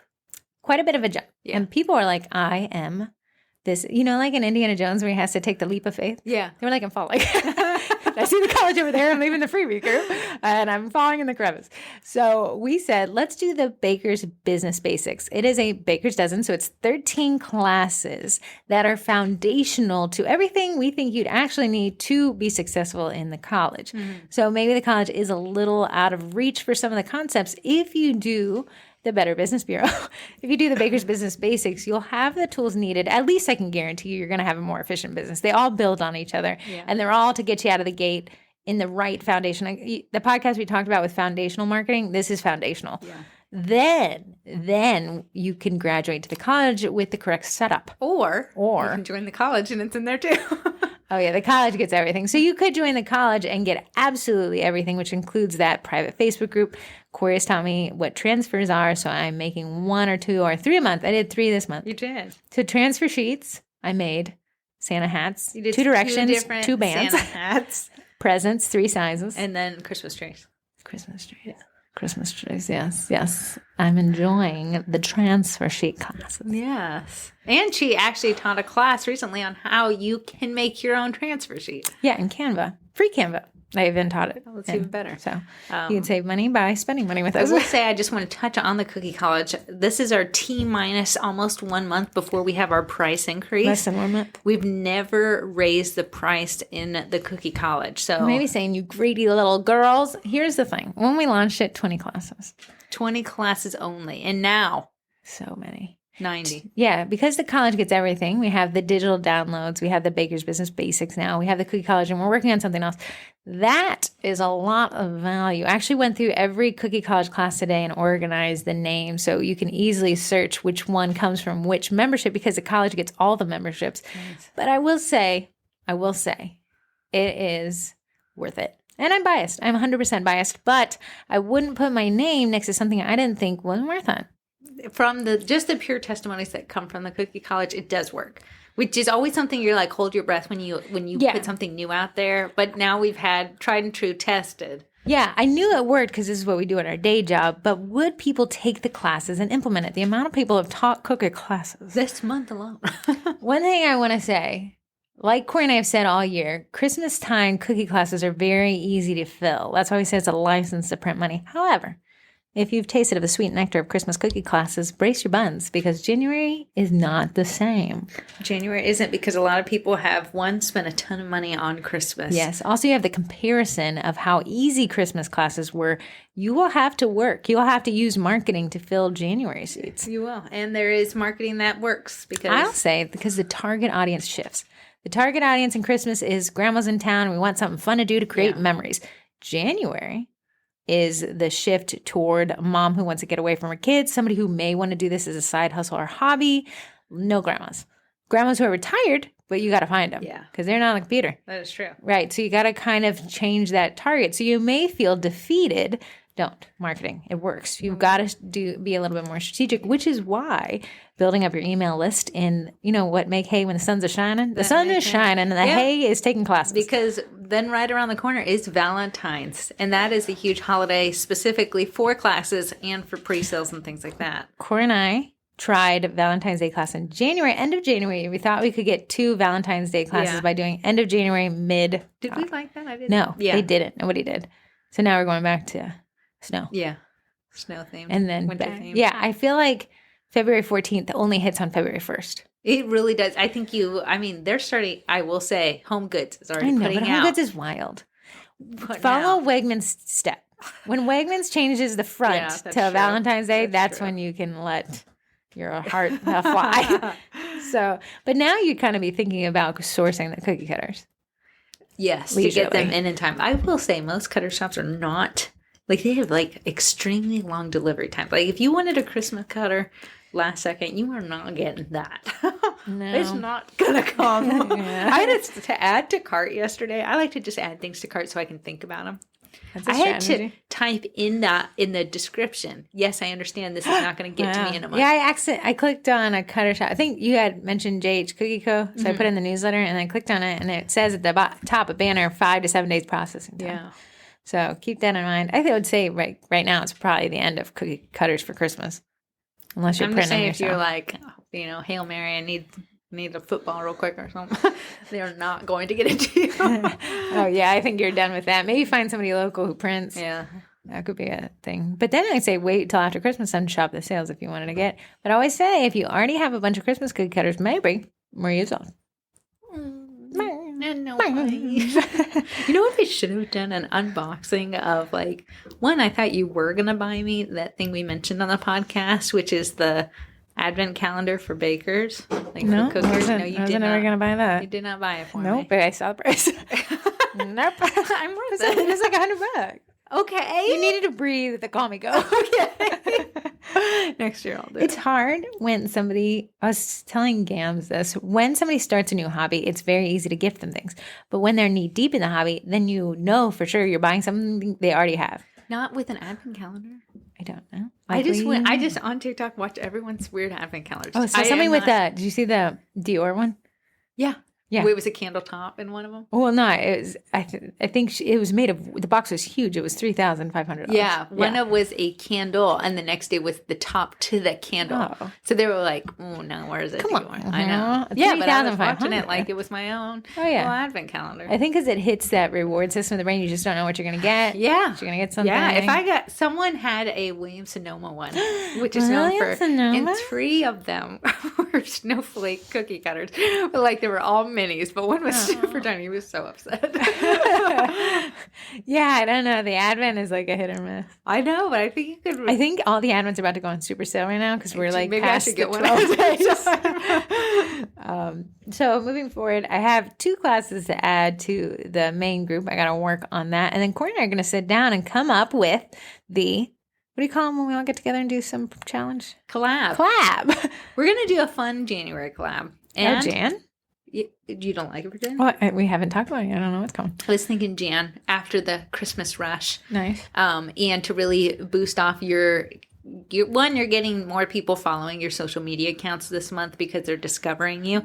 Quite a bit of a jump. Yeah. And people are like, I am this, like in Indiana Jones where he has to take the leap of faith. Yeah. They were like, I'm falling. I see the college over there. I'm leaving the freebie group and I'm falling in the crevice. So we said, let's do the Baker's Business Basics. It is a Baker's Dozen. So it's 13 classes that are foundational to everything we think you'd actually need to be successful in the college. Mm-hmm. So maybe the college is a little out of reach for some of the concepts. If you do the Better Business Bureau, if you do the Baker's Business Basics, you'll have the tools needed. At least I can guarantee you're going to have a more efficient business. They all build on each other, and they're all to get you out of the gate in the right foundation. The podcast we talked about with foundational marketing, this is foundational. Yeah. Then you can graduate to the college with the correct setup. Or you can join the college and it's in there too. Oh, yeah. The college gets everything. So you could join the college and get absolutely everything, which includes that private Facebook group. Corey has taught me what transfers are. So I'm making 1 or 2 or 3 a month. I did 3 this month. You did. So transfer sheets, I made Santa hats, You did 2 directions, 2 different bands, Santa hats, presents, 3 sizes. and then Christmas trees. Christmas trees. Yeah. Christmas trees, yes, yes. I'm enjoying the transfer sheet classes. Yes. And she actually taught a class recently on how you can make your own transfer sheet. Yeah, in Canva. Free Canva. I even taught it. Oh, that's even better. So you can save money by spending money with I us. will say, I just want to touch on the Cookie College. This is our T minus almost 1 month before we have our price increase. Less than 1 month. We've never raised the price in the Cookie College. So Maybe saying, you greedy little girls. Here's the thing. When we launched it, 20 classes. 20 classes only. And now So many. 90. Yeah, because the college gets everything. We have the digital downloads. We have the Baker's Business Basics now. We have the Cookie College, and we're working on something else. That is a lot of value. I actually went through every Cookie College class today and organized the name so you can easily search which one comes from which membership because the college gets all the memberships. Nice. But I will say, it is worth it. And I'm biased. I'm 100% biased, but I wouldn't put my name next to something I didn't think wasn't worth it. From the pure testimonies that come from the Cookie College, it does work. Which is always something you're like, hold your breath when you Yeah. put something new out there. But now we've had tried and true tested. Yeah, I knew it worked because this is what we do at our day job, but would people take the classes and implement it? The amount of people have taught cookie classes. This month alone. One thing I want to say, like Corey and I have said all year, Christmas time cookie classes are very easy to fill. That's why we say it's a license to print money. However, if you've tasted of the sweet nectar of Christmas cookie classes, brace your buns because January is not the same. January isn't because a lot of people have, one, spent a ton of money on Christmas. Yes. Also, you have the comparison of how easy Christmas classes were. You will have to work. You'll have to use marketing to fill January seats. You will. And there is marketing that works because I'll say because the target audience shifts. The target audience in Christmas is grandma's in town. We want something fun to do to create memories. January is the shift toward a mom who wants to get away from her kids, somebody who may want to do this as a side hustle or hobby. No grandmas. Grandmas who are retired, but you got to find them. Yeah. Because they're not on the computer. that is true. Right. So you got to kind of change that target. So you may feel defeated. Don't. Marketing. It works. You've got to be a little bit more strategic, which is why building up your email list in, what make hay when the sun's shining? The sun is shining and the hay is taking classes. Because then right around the corner is Valentine's. And that is a huge holiday specifically for classes and for pre-sales and things like that. Corey and I tried Valentine's Day class in January, end of January. We thought we could get 2 Valentine's Day classes by doing end of January, mid. Did we like that? I didn't. No, they didn't. Nobody did. So now we're going back to snow. Yeah. Snow themed. And then winter themed. Yeah, I feel like February 14th only hits on February 1st. It really does. I think they're starting, I will say, Home Goods is already putting but out. Home Goods is wild. Follow Wegmans' step. When Wegmans changes the front to true. Valentine's Day, that's true. when you can let your heart fly. So, but now you kind of be thinking about sourcing the cookie cutters. Yes, leisurely. to get them in time. I will say most cutter shops are not, they have extremely long delivery times. If you wanted a Christmas cutter last second, you are not getting that. No. It's not going to come. Yeah. I had to add to cart yesterday. I like to just add things to cart so I can think about them. That's a I had to strategy. type in the description. Yes, I understand this is not going to get to me in a month. Yeah, I clicked on a cutter shop. I think you had mentioned JH Cookie Co. So I put in the newsletter and I clicked on it and it says at the top a banner 5 to 7 days processing time. Yeah. So keep that in mind. I would say right now it's probably the end of cookie cutters for Christmas. Unless you're I'm just printing saying yourself. if you're Hail Mary, I need a football real quick or something. They're not going to get it to you. Oh, yeah, I think you're done with that. Maybe find somebody local who prints. Yeah. That could be a thing. But then I'd say wait till after Christmas and shop the sales if you wanted to get. But I always say if you already have a bunch of Christmas cookie cutters, maybe more use those. No way. You know what we should have done? An unboxing of one, I thought you were going to buy me that thing we mentioned on the podcast, which is the advent calendar for bakers. No, for cookies. I wasn't never going to buy that. You did not buy it for me. Nope, but I saw the price. Nope. I'm worth It's it. like $100. Okay. You needed to breathe to call me go. Okay. Next year I'll do It's it. hard when somebody, I was telling Gams this, when somebody starts a new hobby, it's very easy to gift them things. But when they're knee deep in the hobby, then you know for sure you're buying something they already have. Not with an advent calendar. I don't know. I just on TikTok watch everyone's weird advent calendars. Oh, so something with did you see the Dior one? Yeah. Yeah. Wait, was a candle top in one of them? Well, no, it was. I think it was made of. The box was huge. It was $3,500. Yeah, one of was a candle, and the next day was the top to the candle. Oh. So they were like, "Oh no, where is it?" Come on. I know. Yeah, but I was watching it $3,500. like it was my own. Oh, yeah. little advent calendar. I think because it hits that reward system of the brain, you just don't know what you're going to get. Yeah, You're going to get something. Yeah, if I got someone had a Williams Sonoma one, which is known for, Sonoma? and 3 of them were snowflake cookie cutters, but like they were all minis, but one was super tiny. He was so upset. Yeah, I don't know. The Advent is like a hit or miss. I know, but I think you could. I think all the Advents are about to go on super sale right now because we're like maybe past I should get the one 12 days. So moving forward, I have 2 classes to add to the main group. I got to work on that. And then Corey and I are going to sit down and come up with the, what do you call them when we all get together and do some challenge? collab. We're gonna do a fun January collab. And Jan? you don't like it for Jan? Oh, we haven't talked about it yet. I don't know what's coming. I was thinking Jan after the Christmas rush. Nice. And to really boost off your you're getting more people following your social media accounts this month because they're discovering you.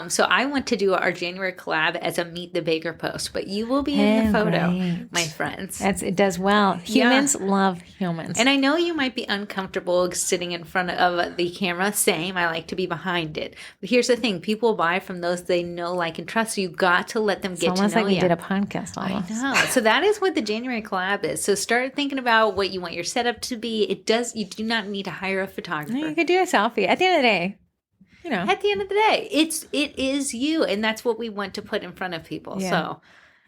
So I want to do our January collab as a Meet the Baker post, but you will be in the photo, right. my friends. It does well. Humans love humans. And I know you might be uncomfortable sitting in front of the camera. Same. I like to be behind it. But here's the thing. People buy from those they know, like, and trust. So you got to let them get to know you. Almost like we did a podcast almost. I know. So that is what the January collab is. So start thinking about what you want your setup to be. You do not need to hire a photographer. You could do a selfie. At the end of the day, At the end of the day, it is you, and that's what we want to put in front of people. Yeah. So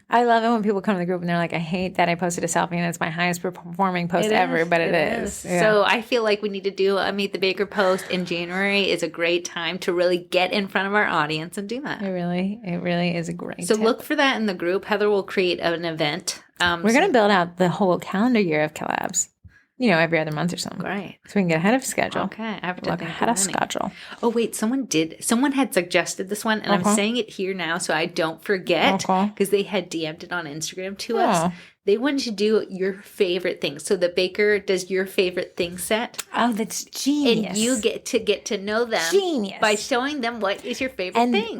I love it when people come to the group and they're like, I hate that I posted a selfie and it's my highest performing post ever, but it is. Yeah. So I feel like we need to do a Meet the Baker post in January is a great time to really get in front of our audience and do that. It really is a great So tip. look for that in the group. Heather will create an event. We're going to build out the whole calendar year of collabs. Every other month or something. Great. So we can get ahead of schedule. Okay. I have to Look think ahead of of many. schedule. Oh, wait. Someone had suggested this one, and I'm saying it here now so I don't forget because they had DM'd it on Instagram to us. They wanted to do your favorite things. So the baker does your favorite thing set. Oh, that's genius. And you get to know them by showing them what is your favorite thing.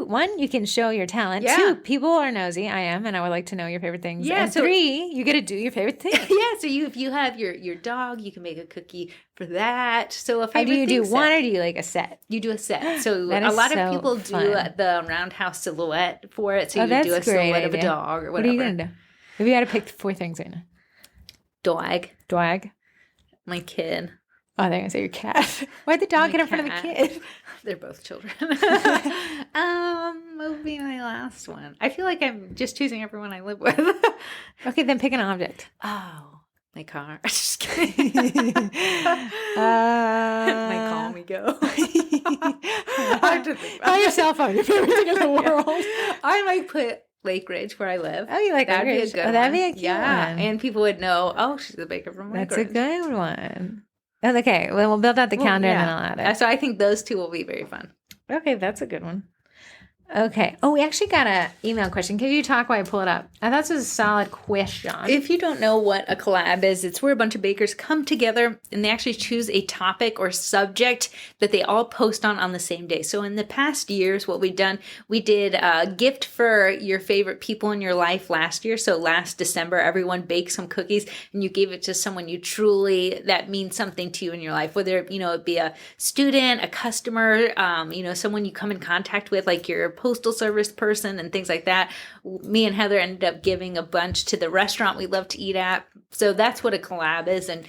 One, you can show your talent. Yeah. 2, people are nosy. I am, and I would like to know your favorite things. Yeah, And so- 3, you get to do your favorite thing. Yeah, so if you have your dog, you can make a cookie for that. So a favorite Do you do thing one set. or do you like a set? You do a set. So That a is lot so of people do fun. the roundhouse silhouette for it. So you that's do a a great silhouette of a idea. dog or What whatever. are you going to do? If you had to pick 4 things right now. Dog, Dog. my kid. Oh, they're going to say your cat. Why'd the dog My get in front of the cat. kid? They're both children. What would be my last one? I feel like I'm just choosing everyone I live with. Okay, then pick an object. Oh, my car. Just kidding. My call me go. Call your cell phone your favorite thing in the world. I might put Lake Ridge where I live. Oh, you like That'd Lake be a Ridge? good Oh, that'd one. be a cute yeah. one. And people would know, oh, she's the baker from Lake That's a Ridge. good one. Oh, okay, well, we'll build out the calendar and then I'll add it. So I think those 2 will be very fun. Okay, that's a good one. Okay. Oh, we actually got an email question. Can you talk while I pull it up? I thought this was a solid question. If you don't know what a collab is, it's where a bunch of bakers come together and they actually choose a topic or subject that they all post on the same day. So in the past years, what we've done, we did a gift for your favorite people in your life last year. So last December, everyone baked some cookies and you gave it to someone that means something to you in your life, whether, it be a student, a customer, someone you come in contact with, like your postal service person and things like that. Me and Heather ended up giving a bunch to the restaurant we love to eat at. So that's what a collab is. And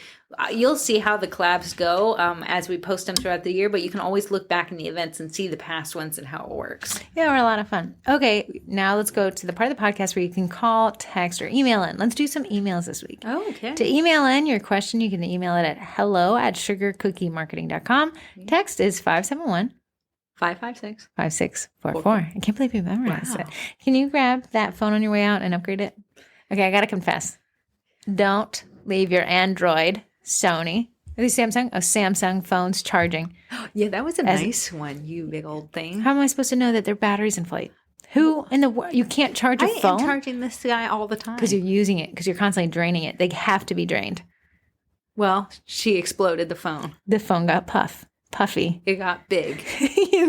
you'll see how the collabs go as we post them throughout the year, but you can always look back in the events and see the past ones and how it works. Yeah, we're a lot of fun. Okay, now let's go to the part of the podcast where you can call, text, or email in. Let's do some emails this week. Oh, okay. To email in your question, you can email it at hello@sugarcookiemarketing.com. Text is 571 556. 5644. I can't believe you memorized Wow. it. Can you grab that phone on your way out and upgrade it? Okay, I got to confess. don't leave your Android, Sony, are these Samsung? Oh, Samsung phones charging. Yeah, that was a nice one, you big old thing. How am I supposed to know that their battery's in flight? Who in the world? You can't charge your phone? I am charging this guy all the time. Because you're using it, because you're constantly draining it. They have to be drained. Well, she exploded the phone. The phone got puffy. It got big.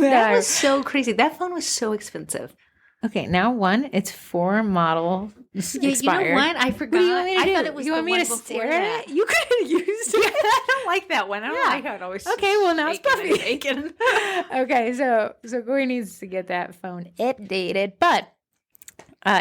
That was so crazy. That phone was so expensive. Okay, now it's 4 model expired. You know what? I forgot. What do you want me to do? I thought it was you want me to stare at it? You could have used it. I don't like that one. I don't like how it always. Okay, well now it's puffy. Okay, so Corey needs to get that phone updated, but.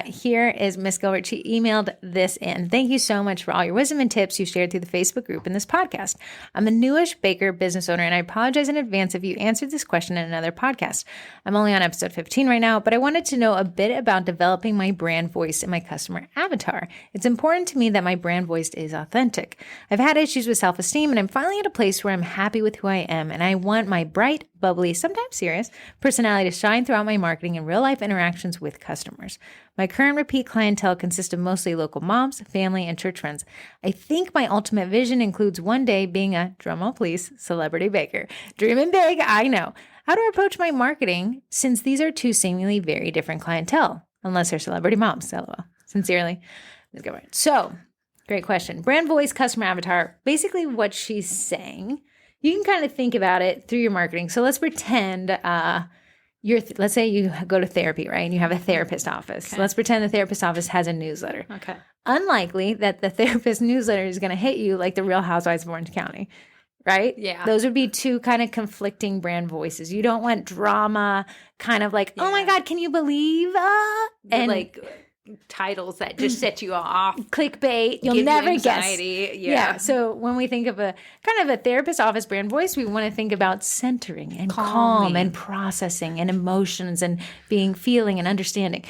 Here is Miss Gilbert. She emailed this in. Thank you so much for all your wisdom and tips you shared through the Facebook group and this podcast. I'm a newish baker business owner, and I apologize in advance if you answered this question in another podcast. I'm only on episode 15 right now, but I wanted to know a bit about developing my brand voice in my customer avatar. It's important to me that my brand voice is authentic. I've had issues with self-esteem, and I'm finally at a place where I'm happy with who I am, and I want my bright, bubbly, sometimes serious personality to shine throughout my marketing and real-life interactions with customers. My current repeat clientele consists of mostly local moms, family, and church friends. I think my ultimate vision includes one day being a, drumroll please, celebrity baker. Dreaming big, I know. How do I approach my marketing since these are two seemingly very different clientele? Unless they're celebrity moms, lol. Sincerely, Ms. Gilbert. So, great question. Brand voice, customer avatar. Basically what she's saying, you can kind of think about it through your marketing. So let's pretend let's say you go to therapy, right? And you have a therapist office. Okay. So let's pretend the therapist office has a newsletter. Okay. Unlikely that the therapist newsletter is going to hit you like the Real Housewives of Orange County, right? Yeah. Those would be two kind of conflicting brand voices. You don't want drama, kind of like, oh my God, can you believe? And like titles that just set you off. Clickbait. You'll never guess. Yeah. So when we think of a kind of a therapist office brand voice, we want to think about centering and calm and processing and emotions and feeling and understanding.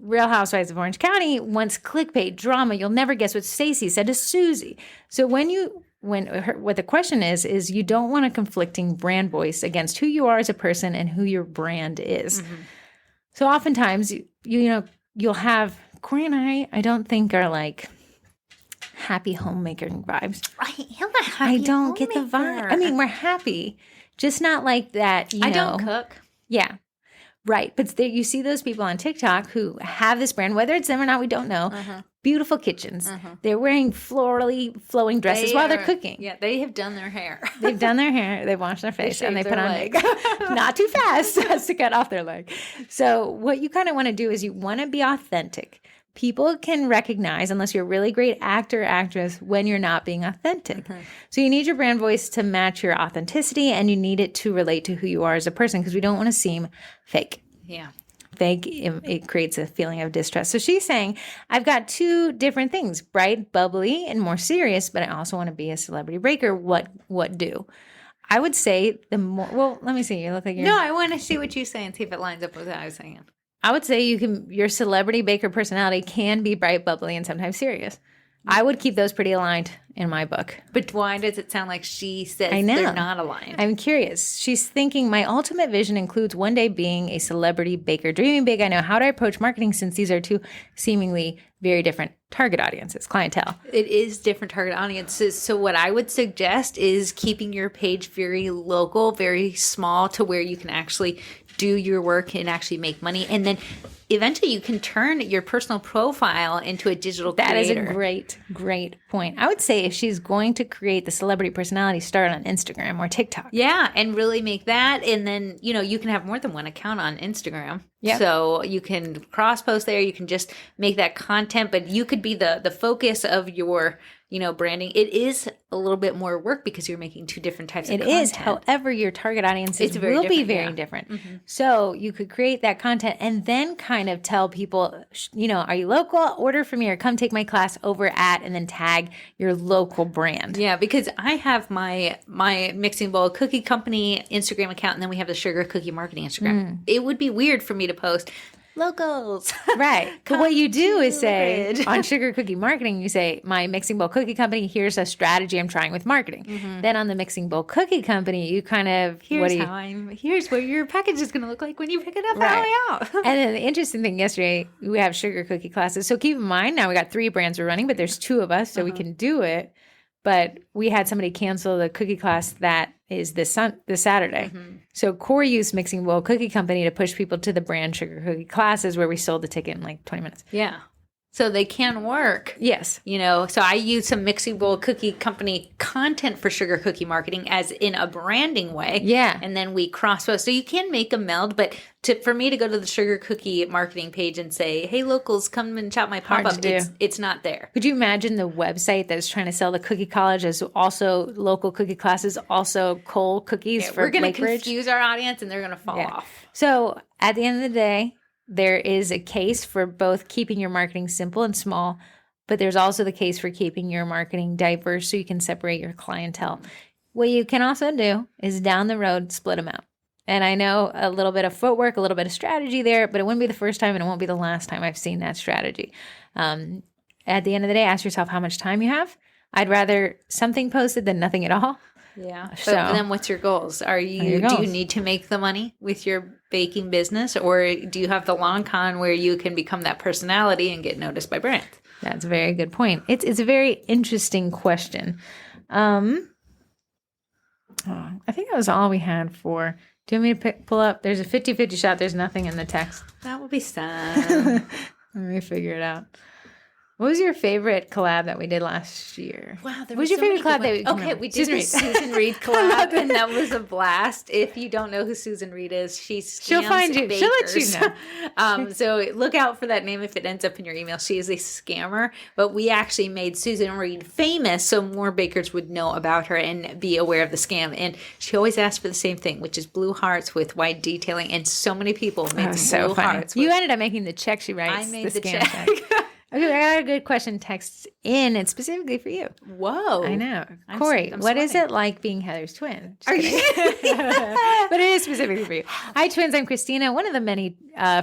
Real Housewives of Orange County wants clickbait, drama. You'll never guess what Stacey said to Susie. So what the question is you don't want a conflicting brand voice against who you are as a person and who your brand is. Mm-hmm. So oftentimes, you'll have Corey and I don't think are like happy homemaker vibes. I am a happy I don't homemaker. get the vibe. I mean, we're happy, just not like that. I don't cook. Yeah, right. But you see those people on TikTok who have this brand, whether it's them or not, we don't know. Uh-huh. Beautiful kitchens. Uh-huh. They're wearing florally flowing dresses while they're cooking. Yeah, they have done their hair. They've done their hair. They've washed their face and they put on makeup. Not too fast as to cut off their leg. So what you kind of want to do is you want to be authentic. People can recognize, unless you're a really great actor or actress, when you're not being authentic. Mm-hmm. So you need your brand voice to match your authenticity, and you need it to relate to who you are as a person, because we don't want to seem fake. Yeah. Fake, it creates a feeling of distrust. So she's saying, I've got two different things, bright, bubbly, and more serious, but I also want to be a celebrity baker. What do? I would say the more, well, let me see. You look like you're... No, I want to see what you say and see if it lines up with what I was saying. I would say your celebrity baker personality can be bright, bubbly, and sometimes serious. I would keep those pretty aligned in my book. But why does it sound like she says they're not aligned? I'm curious. She's thinking, my ultimate vision includes one day being a celebrity baker. Dreaming big, I know. How do I approach marketing since these are two seemingly very different target audiences, clientele? It is different target audiences. So what I would suggest is keeping your page very local, very small, to where you can actually do your work and actually make money. And then eventually you can turn your personal profile into a digital creator. That is a great point. I would say if she's going to create the celebrity personality, start on Instagram or TikTok. Yeah, and really make that. And then, you can have more than one account on Instagram. Yeah. So you can cross-post there. You can just make that content, but you could be the focus of your branding. It is a little bit more work because you're making two different types of content. It is. However, your target audiences will be very different. Mm-hmm. So you could create that content and then kind of tell people, are you local? Order from me or come take my class over at, and then tag your local brand. Yeah, because I have my Mixing Bowl Cookie Company Instagram account, and then we have the Sugar Cookie Marketing Instagram. It would be weird for me to post, locals. Right. But what you do is say Ridge. on Sugar Cookie Marketing, you say, my Mixing Bowl Cookie Company, here's a strategy I'm trying with marketing. Then on the Mixing Bowl Cookie Company, you kind of, Here's what your package is going to look like when you pick it up Right. on the way out. And then the interesting thing yesterday, we have sugar cookie classes. So keep in mind, now we got 3 brands we're running, but there's 2 of us, so we can do it. But we had somebody cancel the cookie class that is this Saturday. So Corey used Mixing Bowl Cookie Company to push people to the brand sugar cookie classes where we sold the ticket in like 20 minutes. Yeah. So they can work. Yes. So I use some Mixing Bowl Cookie Company content for sugar cookie marketing as in a branding way. Yeah. And then we cross post. So you can make a meld, but for me to go to the sugar cookie marketing page and say, hey, locals, come and shop my Hard pop-up, to do. it's not there. Could you imagine the website that's trying to sell the cookie college as also local cookie classes, also Cole cookies for We're going to Lake Ridge? confuse our audience and they're going to fall off. So at the end of the day, there is a case for both keeping your marketing simple and small, but there's also the case for keeping your marketing diverse so you can separate your clientele. What you can also do is down the road, split them out. And I know a little bit of footwork, a little bit of strategy there, but it wouldn't be the first time and it won't be the last time I've seen that strategy. At the end of the day, ask yourself how much time you have. I'd rather something posted than nothing at all. Yeah. So then what's your goals? Do you need to make the money with your baking business, or do you have the long con where you can become that personality and get noticed by brands? That's a very good point. It's a very interesting question. I think that was all we had for. Do you want me to pull up? There's a 50-50 shot. There's nothing in the text. That would be sad. Let me figure it out. What was your favorite collab that we did last year? Wow, what was your favorite collab that we we did the Susan Reed collab, and that was a blast. If you don't know who Susan Reed is, she'll find you. She'll let you know. So look out for that name if it ends up in your email. She is a scammer, but we actually made Susan Reed famous so more bakers would know about her and be aware of the scam. And she always asked for the same thing, which is blue hearts with white detailing. And so many people made blue hearts. You ended up making the check she writes. I made the scam check. Okay, I got a good question text in. It's specifically for you. Whoa. I know. Corey, what is it like being Heather's twin? But it is specifically for you. Hi, twins. I'm Christina, one of the many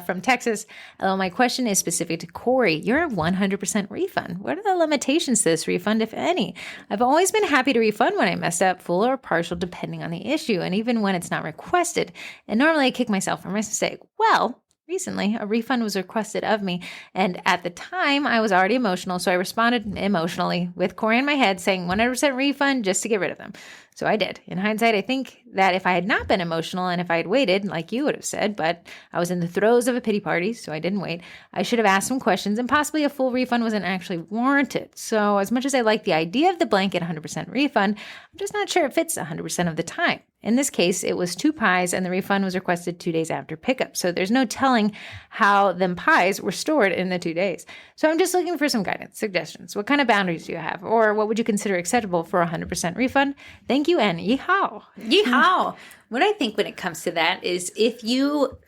from Texas. My question is specific to Corey. You're a 100% refund. What are the limitations to this refund, if any? I've always been happy to refund when I messed up, full or partial, depending on the issue, and even when it's not requested. And normally I kick myself for my mistake. Well, recently, a refund was requested of me, and at the time, I was already emotional, so I responded emotionally with Corey in my head saying 100% refund just to get rid of them. So I did. In hindsight, I think that if I had not been emotional and if I had waited, like you would have said, but I was in the throes of a pity party, so I didn't wait, I should have asked some questions, and possibly a full refund wasn't actually warranted. So as much as I like the idea of the blanket 100% refund, I'm just not sure it fits 100% of the time. In this case, it was 2 pies, and the refund was requested 2 days after pickup. So there's no telling how them pies were stored in the 2 days. So I'm just looking for some guidance, suggestions. What kind of boundaries do you have? Or what would you consider acceptable for a 100% refund? Thank you, and yeehaw. Yeehaw. What I think when it comes to that is if you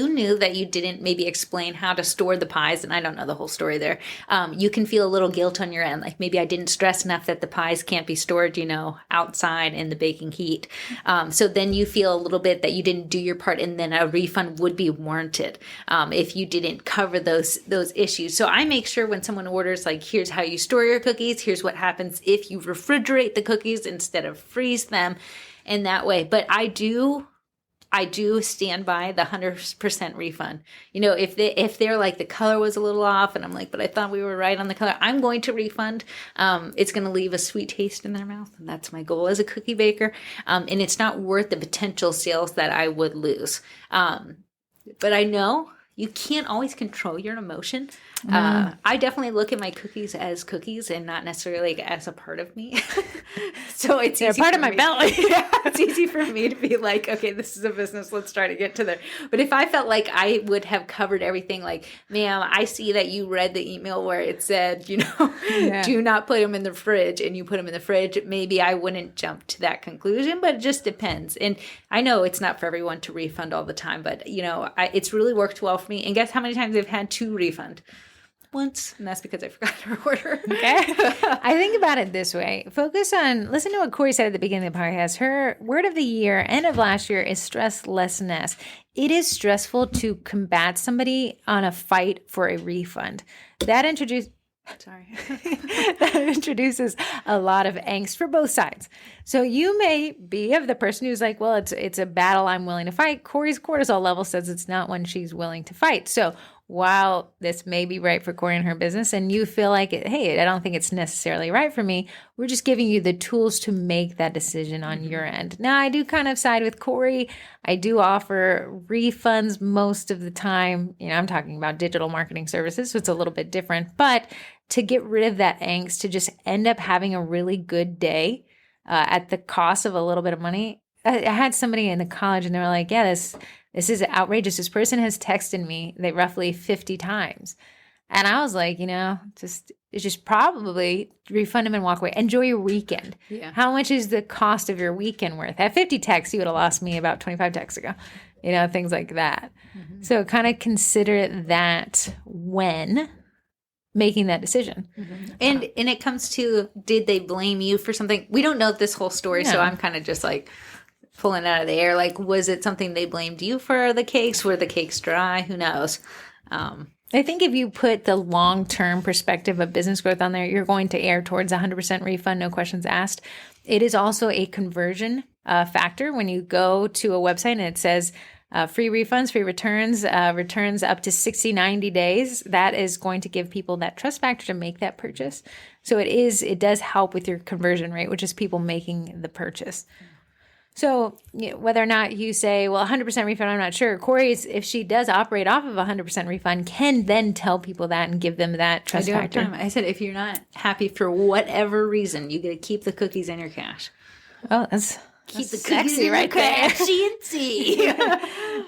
knew that you didn't maybe explain how to store the pies, and I don't know the whole story there, you can feel a little guilt on your end. Like maybe I didn't stress enough that the pies can't be stored, outside in the baking heat. So then you feel a little bit that you didn't do your part, and then a refund would be warranted if you didn't cover those issues. So I make sure when someone orders, like, here's how you store your cookies, here's what happens if you refrigerate the cookies instead of freeze them in that way. But I do stand by the 100% refund. If they're like, the color was a little off, and I'm like, but I thought we were right on the color, I'm going to refund. It's going to leave a sweet taste in their mouth, and that's my goal as a cookie baker. And it's not worth the potential sales that I would lose. But I know you can't always control your emotion. I definitely look at my cookies as cookies and not necessarily as a part of me. So it's They're part of my belly. Yeah, it's easy for me to be like, okay, this is a business. Let's try to get to there. But if I felt like I would have covered everything, like, ma'am, I see that you read the email where it said, do not put them in the fridge, and you put them in the fridge, maybe I wouldn't jump to that conclusion, but it just depends. And I know it's not for everyone to refund all the time, but it's really worked well for me. And guess how many times I've had to refund? once, and that's because I forgot her order. Okay. I think about it this way. Listen to what Corey said at the beginning of the podcast. Her word of the year, end of last year, is stresslessness. It is stressful to combat somebody on a fight for a refund. That introduces a lot of angst for both sides. So you may be of the person who's like, well, it's a battle I'm willing to fight. Corey's cortisol level says it's not one she's willing to fight. So while this may be right for Corey and her business, and you feel like, hey, I don't think it's necessarily right for me, we're just giving you the tools to make that decision on your end. Now, I do kind of side with Corey. I do offer refunds most of the time. I'm talking about digital marketing services, so it's a little bit different. But to get rid of that angst, to just end up having a really good day at the cost of a little bit of money. I had somebody in the college, and they were like, yeah, this is outrageous. This person has texted me roughly 50 times. And I was like, just probably refund them and walk away. Enjoy your weekend. Yeah. How much is the cost of your weekend worth? At 50 texts, you would have lost me about 25 texts ago. Things like that. Mm-hmm. So kind of consider that when making that decision. Mm-hmm. And it comes to, did they blame you for something? We don't know this whole story, so I'm kind of just like pulling it out of the air. Like, was it something they blamed you for the cakes? Were the cakes dry? Who knows? I think if you put the long-term perspective of business growth on there, you're going to err towards 100% refund, no questions asked. It is also a conversion factor. When you go to a website and it says free refunds, free returns, returns up to 60, 90 days, that is going to give people that trust factor to make that purchase. So it does help with your conversion rate, which is people making the purchase. So whether or not you say, well, 100% refund, I'm not sure. Corey, if she does operate off of 100% refund, can then tell people that and give them that trust factor. I said, if you're not happy for whatever reason, you get to keep the cookies and your cash. Oh, that's keep the sexy right there.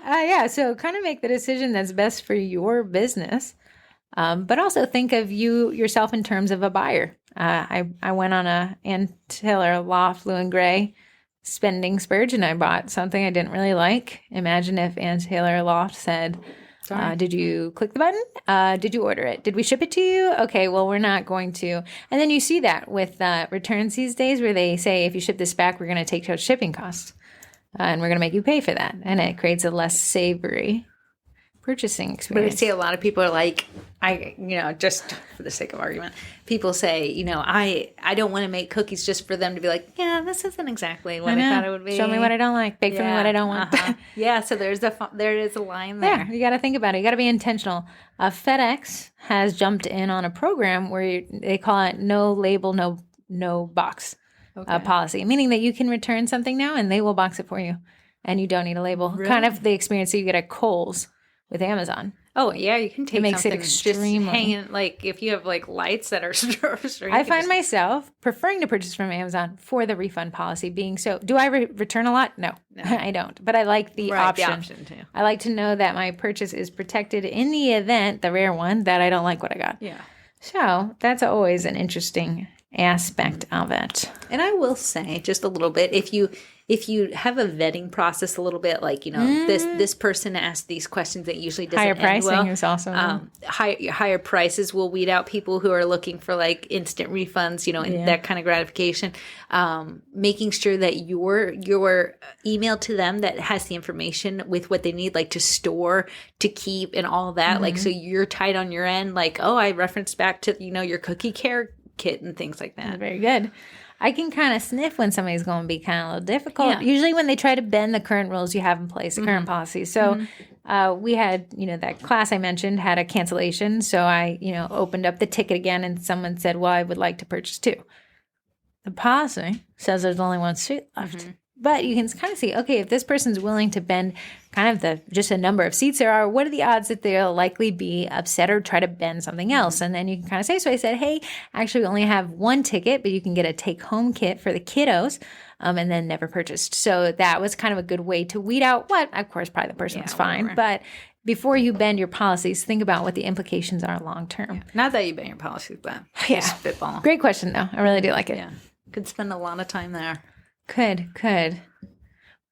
Yeah. So kind of make the decision that's best for your business. But also think of yourself in terms of a buyer. I went on a Ann Taylor Loft Blue and Gray spending spurge, and I bought something I didn't really like. Imagine if Ann Taylor Loft said, did you click the button? Did you order it? Did we ship it to you? Okay, well, we're not going to. And then you see that with returns these days where they say, if you ship this back, we're going to take out shipping costs. And we're going to make you pay for that. And it creates a less savory purchasing experience. But I see a lot of people are like, just for the sake of argument, people say, I don't want to make cookies just for them to be like, yeah, this isn't exactly what I thought it would be. Show me what I don't like. Bake for me what I don't want. Yeah, so there is a line there. Yeah, you got to think about it. You got to be intentional. FedEx has jumped in on a program where they call it no label, no box policy, meaning that you can return something now and they will box it for you and you don't need a label. Really? Kind of the experience that you get at Kohl's with Amazon. Oh, yeah, you can take it makes something it extremely just hanging, like if you have like lights that are I find myself preferring to purchase from Amazon for the refund policy being so. Do I return a lot? No, I don't. But I like the option. The option too. I like to know that my purchase is protected in the event, the rare one, that I don't like what I got. Yeah. So that's always an interesting aspect of it. And I will say just a little bit, if you have a vetting process a little bit, like, this person asked these questions that usually doesn't higher end pricing well. Is also higher prices will weed out people who are looking for like instant refunds, and that kind of gratification. Making sure that your email to them that has the information with what they need, like to store, to keep, and all that. Mm-hmm. Like, so you're tight on your end, like, I referenced back to, your cookie care kit and things like that. Very good. I can kind of sniff when somebody's going to be kind of a little difficult. Yeah. Usually when they try to bend the current rules you have in place, the current policies. So we had, that class I mentioned had a cancellation. So I, opened up the ticket again and someone said, well, I would like to purchase 2. The policy says there's only 1 seat left. Mm-hmm. But you can kind of see, okay, if this person's willing to bend kind of just a number of seats there are, what are the odds that they'll likely be upset or try to bend something else? And then you can kind of say, so I said, hey, actually we only have 1 ticket, but you can get a take-home kit for the kiddos, and then never purchased. So that was kind of a good way to weed out what, of course, probably the person was fine. Whatever. But before you bend your policies, think about what the implications are long-term. Yeah. Not that you bend your policies, but spitball. Great question, though. I really do like it. Yeah. Could spend a lot of time there. Could.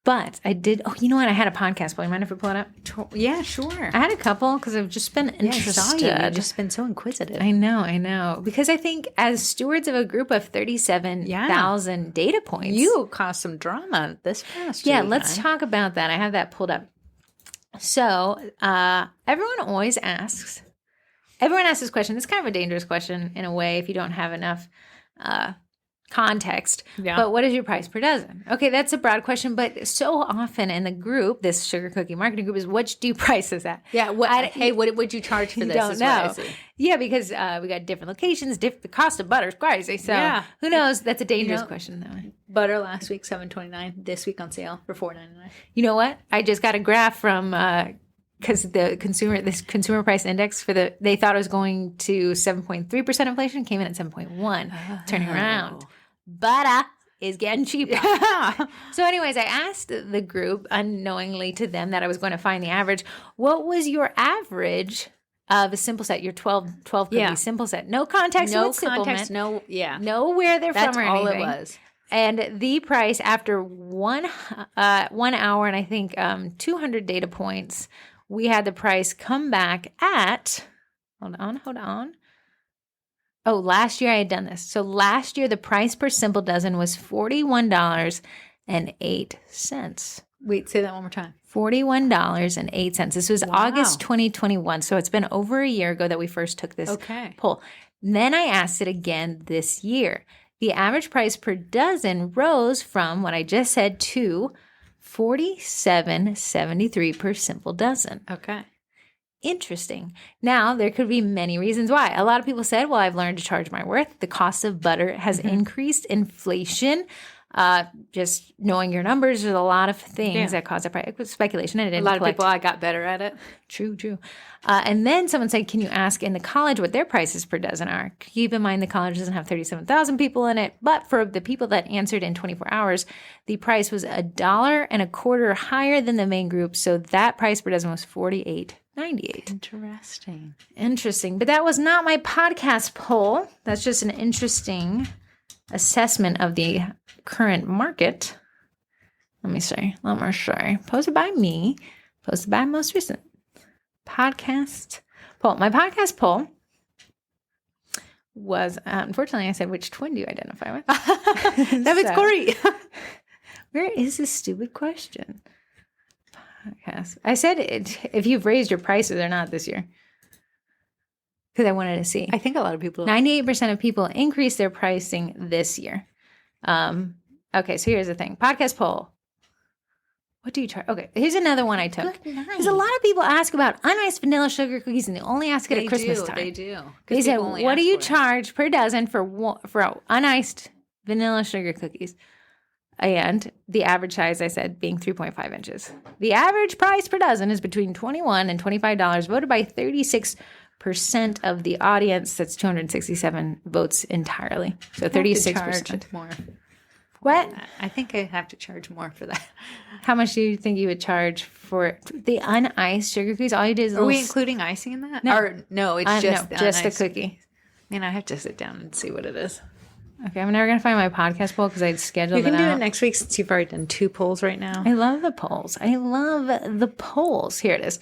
But I did. Oh, you know what? I had a podcast poll. You mind if I pull it up? Yeah, sure. I had a couple because I've just been interested. I saw you. You've just been so inquisitive. I know. Because I think as stewards of a group of 37,000 data points. You caused some drama this past week. Yeah, let's talk about that. I have that pulled up. So everyone always asks. Everyone asks this question. It's kind of a dangerous question in a way if you don't have enough context. Yeah. But what is your price per dozen? Okay, that's a broad question. But so often in the group, this sugar cookie marketing group is what do you price this at? Yeah. What would you charge for this? Don't know. Yeah, because we got different locations. The cost of butter is crazy. So who knows? That's a dangerous question, though. Butter last week $7.29. This week on sale for $4.99. You know what? I just got a graph from because this consumer price index they thought it was going to 7.3% inflation, came in at 7.1, turning around. Butter is getting cheaper. So anyways, I asked the group unknowingly to them that I was going to find the average. What was your average of a simple set, your 12 cookie simple set? No context. No what simple context. meant. No where they're That's from or all anything. it was. And the price after 1 hour and I think 200 data points, we had the price come back at, hold on. Oh, last year I had done this. So last year the price per simple dozen was $41.08. Wait, say that one more time. $41.08. This was August 2021. So it's been over a year ago that we first took this poll. Then I asked it again this year. The average price per dozen rose from what I just said to $47.73 per simple dozen. Okay. Interesting. Now, there could be many reasons why. A lot of people said, well, I've learned to charge my worth. The cost of butter has increased. Inflation, just knowing your numbers, there's a lot of things that cause a price. It was speculation. A lot of people, I got better at it. True. And then someone said, can you ask in the college what their prices per dozen are? Keep in mind the college doesn't have 37,000 people in it, but for the people that answered in 24 hours, the price was $1.25 higher than the main group. So that price per dozen was $48.98. Interesting. But that was not my podcast poll. That's just an interesting assessment of the current market. Let me see. Posted by me. Posted by most recent podcast poll. My podcast poll was, unfortunately, I said, which twin do you identify with? That was Corey. Where is this stupid question? Podcast. I said if you've raised your prices or not this year. Because I wanted to see. I think a lot of people. 98% of people increased their pricing this year. Okay, so here's the thing. Podcast poll. What do you charge? Okay, here's another one I took. Because a lot of people ask about uniced vanilla sugar cookies, and they only ask it at Christmas time. They do. They said, what do you charge per dozen for uniced vanilla sugar cookies? And the average size, I said, being 3.5 inches. The average price per dozen is between $21 and $25, voted by 36% of the audience. That's 267 votes entirely. So 36%. More. What? I think I have to charge more for that. How much do you think you would charge for the uniced sugar cookies? All you do is Are we including icing in that? No. Or no, it's just the cookie. Man, I have to sit down and see what it is. Okay, I'm never going to find my podcast poll because I scheduled it out. You can do it next week since you've already done 2 polls right now. I love the polls. Here it is.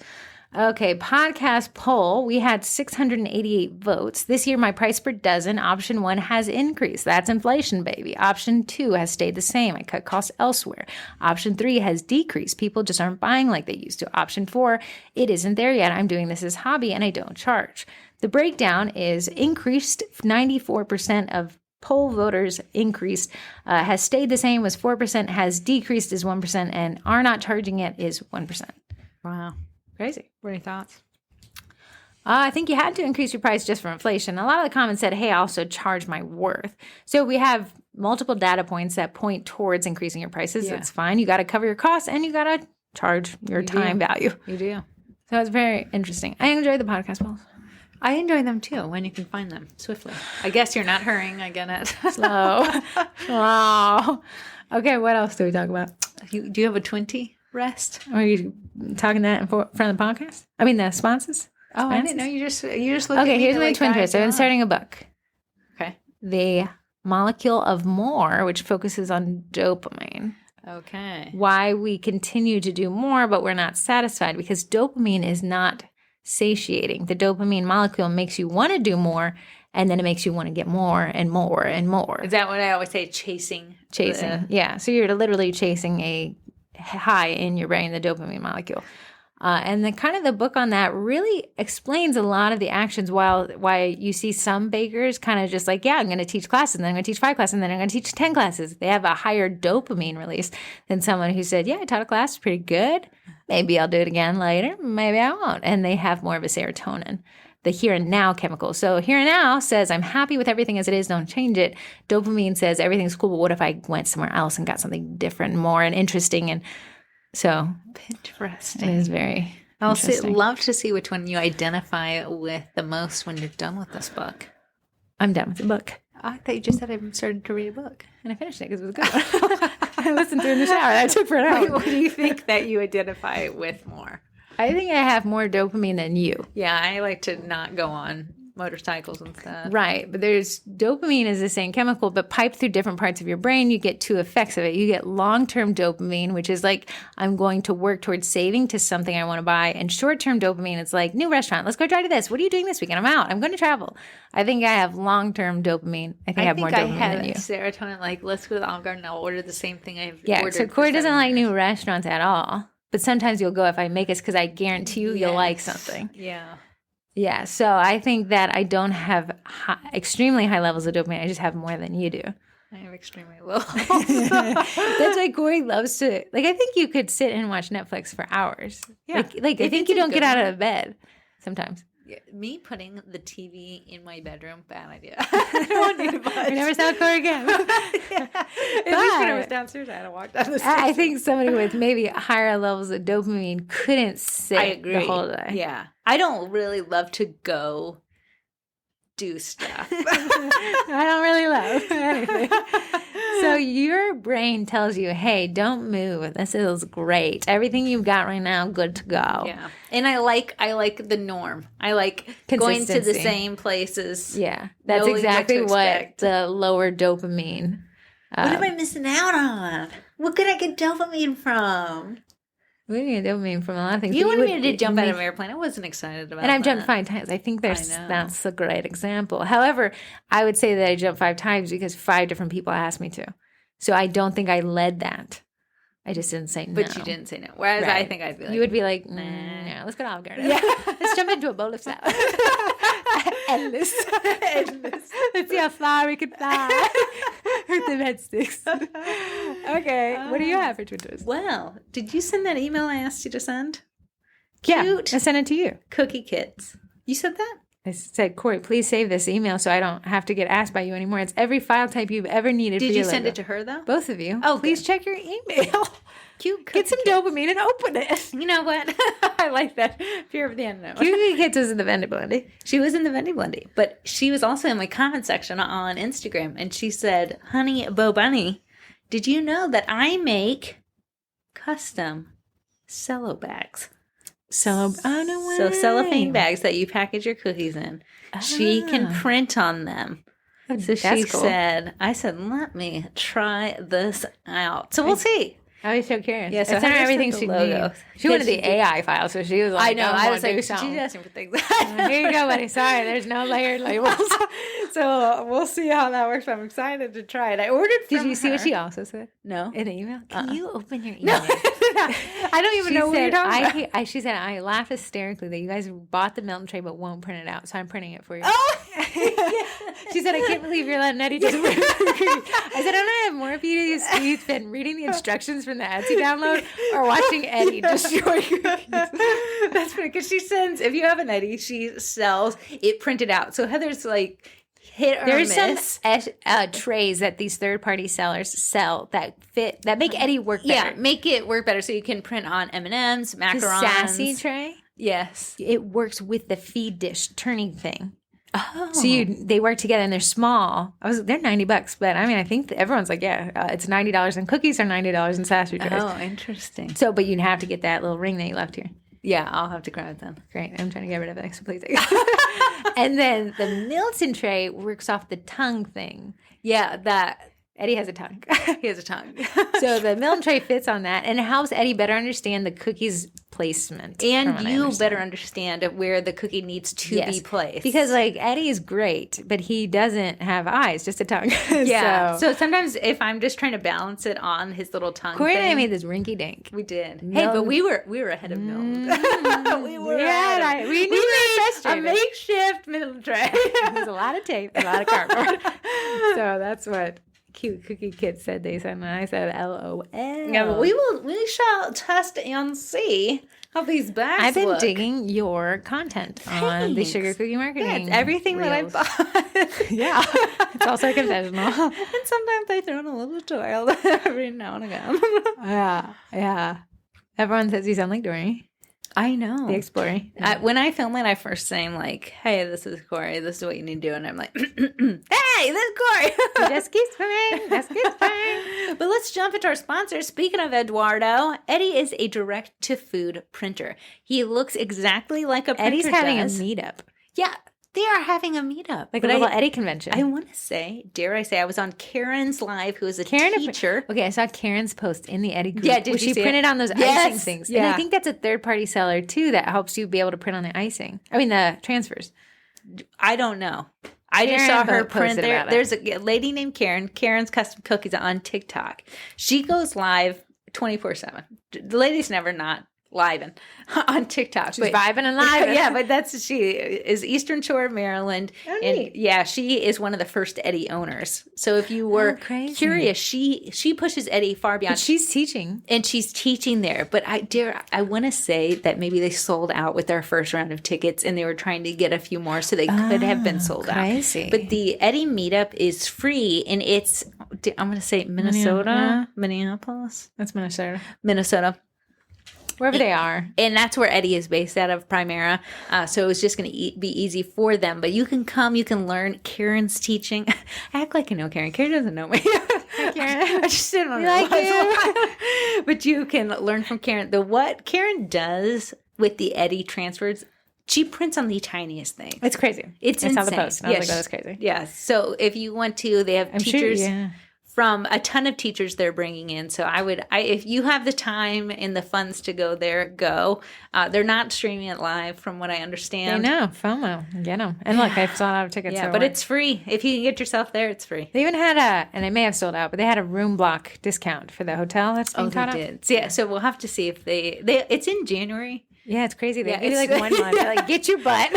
Okay, podcast poll. We had 688 votes. This year, my price per dozen, option 1, has increased. That's inflation, baby. Option 2 has stayed the same. I cut costs elsewhere. Option 3 has decreased. People just aren't buying like they used to. Option 4, it isn't there yet. I'm doing this as hobby and I don't charge. The breakdown is increased. 94% of poll voters increased, has stayed the same was 4%, has decreased is 1%, and are not charging it is 1%. Wow. Crazy. What are your thoughts? I think you had to increase your price just for inflation. A lot of the comments said, hey, I also charge my worth. So we have multiple data points that point towards increasing your prices. That's fine. You got to cover your costs and you got to charge your time value. You do. So it's very interesting. I enjoy the podcast polls. I enjoy them too when you can find them swiftly. I guess you're not hurrying. I get it. Slow. Wow. Okay, what else do we talk about? Do you have a 20 rest? Are you talking that in front of the podcast? I mean, the sponsors? Oh, I didn't know. You just looked Okay, at me here's my like twin twist. I've been starting a book. Okay. The Molecule of More, which focuses on dopamine. Okay. Why we continue to do more, but we're not satisfied, because dopamine is not satiating. The dopamine molecule makes you want to do more, and then it makes you want to get more and more and more. Is that what I always say? Chasing. Yeah. So you're literally chasing a high in your brain, the dopamine molecule. And then kind of the book on that really explains a lot of the actions, why you see some bakers kind of just like, yeah, I'm going to teach classes, and then I'm going to teach 5 classes, and then I'm going to teach 10 classes. They have a higher dopamine release than someone who said, yeah, I taught a class, pretty good. Maybe I'll do it again later. Maybe I won't. And they have more of a serotonin, the here and now chemical. So here and now says, I'm happy with everything as it is, don't change it. Dopamine says, everything's cool, but what if I went somewhere else and got something different, more and interesting? And so interesting. it is very interesting. Love to see which one you identify with the most when you're done with this book. I'm done with the book. I thought you just said I started to read a book. And I finished it because it was a good one. I listened to it in the shower. I took for an hour. What do you think that you identify with more? I think I have more dopamine than you. Yeah, I like to not go on motorcycles and stuff. Right. But there's dopamine is the same chemical, but piped through different parts of your brain, you get 2 effects of it. You get long-term dopamine, which is like, I'm going to work towards saving to something I want to buy. And short-term dopamine, it's like, new restaurant. Let's go try to this. What are you doing this weekend? I'm out. I'm going to travel. I think I have long-term dopamine. I think I have more dopamine than you. Serotonin, like, let's go to the Olive Garden. I'll order the same thing I've ordered. Yeah, so Corey doesn't like new restaurants at all. But sometimes you'll go if I make it, because I guarantee you'll like something. Yeah. Yeah, so I think that I don't have extremely high levels of dopamine. I just have more than you do. I have extremely low. That's why Corey loves to, like, I think you could sit and watch Netflix for hours. Yeah. Like I think you don't get out of bed sometimes. Yeah, me putting the TV in my bedroom, bad idea. I don't need to budge. I never saw Corey again. Yeah. At least when I was downstairs, I had to walk down the stairs. I think somebody with maybe higher levels of dopamine couldn't sit the whole day. Yeah. I don't really love to go do stuff. I don't really love anything. So your brain tells you, hey, don't move. This is great. Everything you've got right now, good to go. Yeah. And I like the norm. I like going to the same places. Yeah. That's exactly what the lower dopamine. What am I missing out on? What could I get dopamine from? We get dopamine from a lot of things. You wanted me to jump out of an airplane. I wasn't excited about it. And I've jumped 5 times. I think that's a great example. However, I would say that I jumped 5 times because 5 different people asked me to. So I don't think I led that. I just didn't say no. But you didn't say no. Whereas I think I'd be like, you would be like, no, let's go to Olive Garden. Yeah. Let's jump into a bowl of salad. Endless. Let's see how far we can fly with the red sticks. Okay. What do you have for Twitter's? Well, did you send that email I asked you to send? Cute. Yeah, I sent it to you. Cookie kits. You said that? I said, Corey, please save this email so I don't have to get asked by you anymore. It's every file type you've ever needed. Did you send it to her, though? Both of you. Oh, please check your email. Cute. Get some dopamine and open it. You know what? I like that. Fear of the unknown. Cute Kids was in the vending blendie. She was in the vending blendie, but she was also in my comment section on Instagram, and she said, "Honey, Bo Bunny, did you know that I make custom cello bags?" Oh, no way. So cellophane bags that you package your cookies in. She can print on them. So she said, I said, let me try this out. So we'll see. I was so curious. Yeah, so I sent her everything she needed. She wanted the AI file, so she was like, I know. I was like, she's asking for things. Here you go, buddy. Sorry, there's no layered labels. So we'll see how that works. I'm excited to try it. I ordered from Did you see what she also said? No. In the email? Can you open your email? No. I don't even know what you're talking about. She said, I laugh hysterically that you guys bought the Milton tray but won't print it out, so I'm printing it for you. Oh! She said, I can't believe you're letting Eddie just print it. I said, don't I have more for you to use than reading the instructions from the Etsy download or watching Eddie destroy cookies? That's funny, because she sends, if you have an Eddie, she sells it printed out. So Heather's like, hit or There's miss. some trays that these third-party sellers sell that fit, that make Eddie work better. Yeah, make it work better so you can print on M&Ms, macarons. The sassy tray? Yes. It works with the feed dish turning thing. Oh. So they work together and they're small. They're $90, but I mean, I think everyone's like, it's $90 in cookies or $90 in sassy trays. Oh, interesting. So, but you'd have to get that little ring that you left here. Yeah, I'll have to grab it then. Great. I'm trying to get rid of it, so please take it. And then the Milton tray works off the tongue thing. Yeah, that Eddie has a tongue. He has a tongue. So the milk tray fits on that, and it helps Eddie better understand the cookies placement. And you better understand where the cookie needs to be placed. Because like Eddie is great, but he doesn't have eyes, just a tongue. Yeah. So sometimes if I'm just trying to balance it on his little tongue Corey thing, and I made this rinky dink. we did. Hey, but we were ahead of Milk. We were Yeah, ahead. we made a frustrated. makeshift middle tray. There's a lot of tape, a lot of cardboard. So that's what cute cookie kids said. They said, and I said LOL. Yeah, but we shall test and see how these bags I've been look. digging your content on the Thanks. Sugar Cookie Marketing. Yeah, it's everything that I reels. bought. Yeah, it's also confessional. And sometimes I throw in a little child every now and again. Yeah. Everyone says you sound like Dory, I know. the Explorer. When I film it, I first say, I'm like, hey, this is Corey. This is what you need to do. And I'm like, hey, this is Corey. Just keep swimming. Just keep swimming. But let's jump into our sponsor. Speaking of Eduardo, Eddie is a direct-to-food printer. He looks exactly like a printer Eddie's having does. a meetup, Yeah, they are having a meetup. like But a little Eddie convention. I want to say, dare I say, I was on Karen's Live, who is a Karen- teacher. Okay, I saw Karen's post in the Eddie group. Yeah, did where you she see it? printed on those Yes, icing things. And yeah. I think that's a third-party seller, too, that helps you be able to print on the icing. I mean, the transfers. I don't know. I just Karen saw her posted print there. about it. There's a lady named Karen. Karen's Custom Cookies on TikTok. She goes live 24/7. The lady's never not live on TikTok. She's vibing and live. Yeah, but she is Eastern Shore of Maryland. Oh, And neat. yeah, she is one of the first Eddie owners. So if you were crazy. curious, she pushes Eddie far beyond. But she's teaching. And she's teaching there. But I want to say that maybe they sold out with their first round of tickets and they were trying to get a few more so they could have been sold crazy. out. But the Eddie meetup is free and it's, I'm going to say Minnesota, Minneapolis, That's Minnesota. Minnesota. Wherever they are. And that's where Eddie is based out of, Primera. So it was just going to be easy for them. But you can come, you can learn. Karen's teaching. I act like I know Karen. Karen doesn't know me. Hi, Karen. I just didn't We like realize. But you can learn from Karen. What Karen does with the Eddie transfers, she prints on the tiniest thing. It's crazy. It's I saw the insane. post. And I was Yes. like, oh, that's crazy. Yes. So if you want to, they have I'm teachers. sure, yeah. From a ton of teachers they're bringing in. So if you have the time and the funds to go there, go. They're not streaming it live from what I I understand. know. FOMO. Get them. And look, I've sold out of tickets. Yeah, so but we're- it's free. If you can get yourself there, it's free. They even had and it may have sold out, but they had a room block discount for the hotel that's being caught up. So, yeah, so we'll have to see if they it's in January. Yeah, it's crazy. They Yeah, give you like it's- 1 month. They're like, get your butt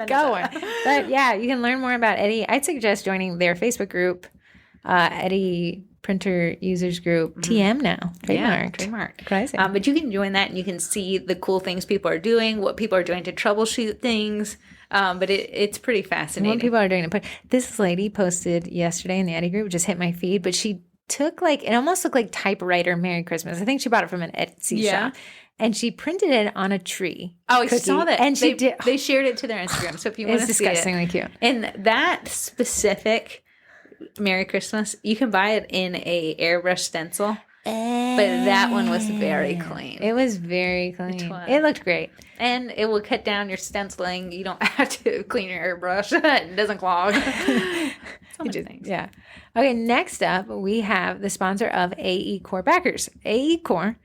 going. But yeah, you can learn more about Eddie. I'd suggest joining their Facebook group, Eddie Printer Users Group, TM now. Trademark. Trademark. Crazy. But you can join that and you can see the cool things people are doing, what people are doing to troubleshoot things. But it's pretty fascinating. What people are doing. But this lady posted yesterday in the Eddie group, just hit my feed, but she took it almost looked like typewriter Merry Christmas. I think she bought it from an Etsy shop. And she printed it on a tree. Oh, I cookie. saw that. And she did. They shared it to their Instagram. So if you want It's to see it. disgustingly cute. And that specific Merry Christmas, you can buy it in a airbrush stencil. But that one was very clean. It was very clean. was. It looked great. And it will cut down your stenciling. You don't have to clean your airbrush. It doesn't clog. So many things. Yeah. Okay, next up, we have the sponsor of AE Core backers. AE Core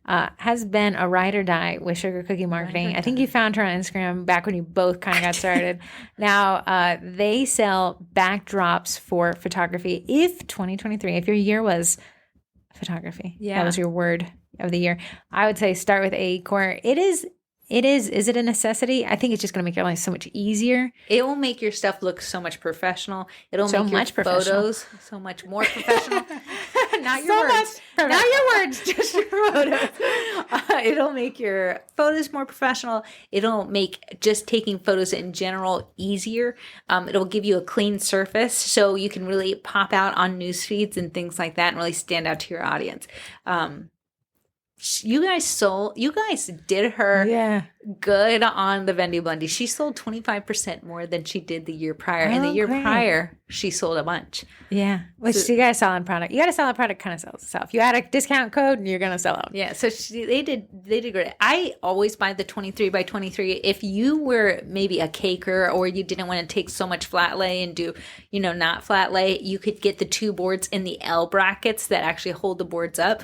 has been a ride or die with Sugar Cookie Marketing. I think you found her on Instagram back when you both kind of got started. Now, they sell backdrops for photography. If 2023, if your year was photography, that was your word of the year, I would say start with AE Core. Is it a necessity? I think it's just going to make your life so much easier. It will make your stuff look so much professional. It'll So make your much professional. photos so much more professional. Not your So words. much Not professional. your words, just your photos. It'll make your photos more professional. It'll make just taking photos in general easier. It'll give you a clean surface so you can really pop out on news feeds and things like that and really stand out to your audience. You guys did her good on the Vendy Blendie. She sold 25% more than she did the year prior. And the year prior, she sold a bunch. Yeah. Which you got a solid product. You got a solid product kind of sells itself. You add a discount code and you're going to sell out. Yeah. So they did great. I always buy the 23 by 23. If you were maybe a caker or you didn't want to take so much flat lay and do, not flat lay, you could get the 2 boards in the L brackets that actually hold the boards up.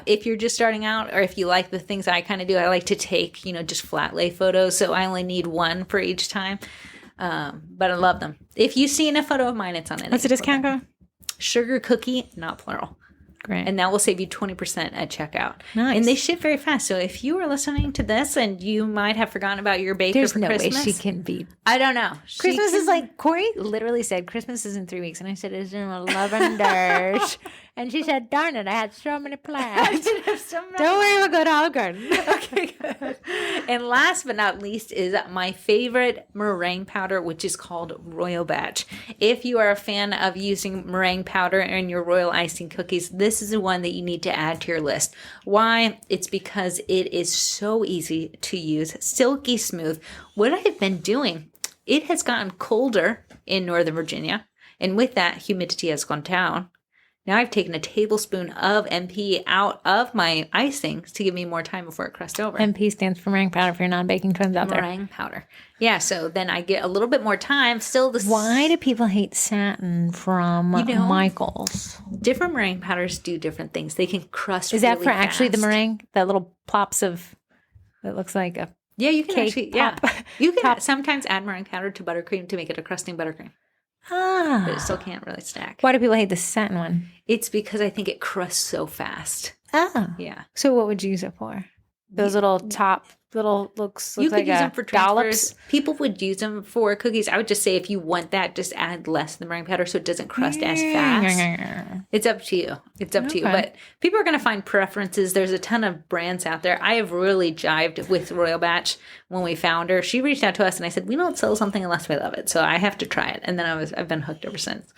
If you're just starting out, or if you like the things I kind of do, I like to take, just flat lay photos. So I only need 1 for each time. But I love them. If you see in a photo of mine, it's on it. What's the discount code? Sugar cookie, not plural. Great. And that will save you 20% at checkout. Nice. And they ship very fast. So if you are listening to this and you might have forgotten about your baker for Christmas. There's no way she can be. I don't know. Christmas is like, Corey literally said, Christmas is in 3 weeks. And I said, it's in 11 days. And she said, darn it, I had so many plans. I did have so many. Don't worry, we'll go to Olive Garden. Okay, good. And last but not least is my favorite meringue powder, which is called Royal Batch. If you are a fan of using meringue powder in your royal icing cookies, this is the one that you need to add to your list. Why? It's because it is so easy to use, silky smooth. What I've been doing, it has gotten colder in Northern Virginia, and with that, humidity has gone down. Now I've taken a tablespoon of MP out of my icings to give me more time before it crusts over. MP stands for meringue powder for your non-baking twins out there. Meringue powder. Yeah, so then I get a little bit more time. Still the Why do people hate satin from Michael's? Different meringue powders do different things. They can crust Is that really for actually the fast. meringue? That little plops of, it looks like a Yeah, you can cake actually, pop. You can sometimes add meringue powder to buttercream to make it a crusting buttercream. But it still can't really stack. Why do people hate the satin one? It's because I think it crusts so fast. Yeah. So what would you use it for? Those little looks You could like use them for dollops. transfers. People would use them for cookies. I would just say if you want that, just add less than meringue powder so it doesn't crust as fast. It's up to you. It's up to you. But people are going to find preferences. There's a ton of brands out there. I have really jived with Royal Batch when we found her. She reached out to us and I said, we don't sell something unless we love it. So I have to try it. And then I've been hooked ever since.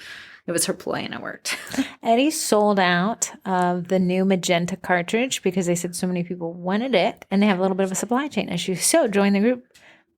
It was her ploy and it worked. Eddie sold out of the new magenta cartridge because they said so many people wanted it and they have a little bit of a supply chain issue. So join the group.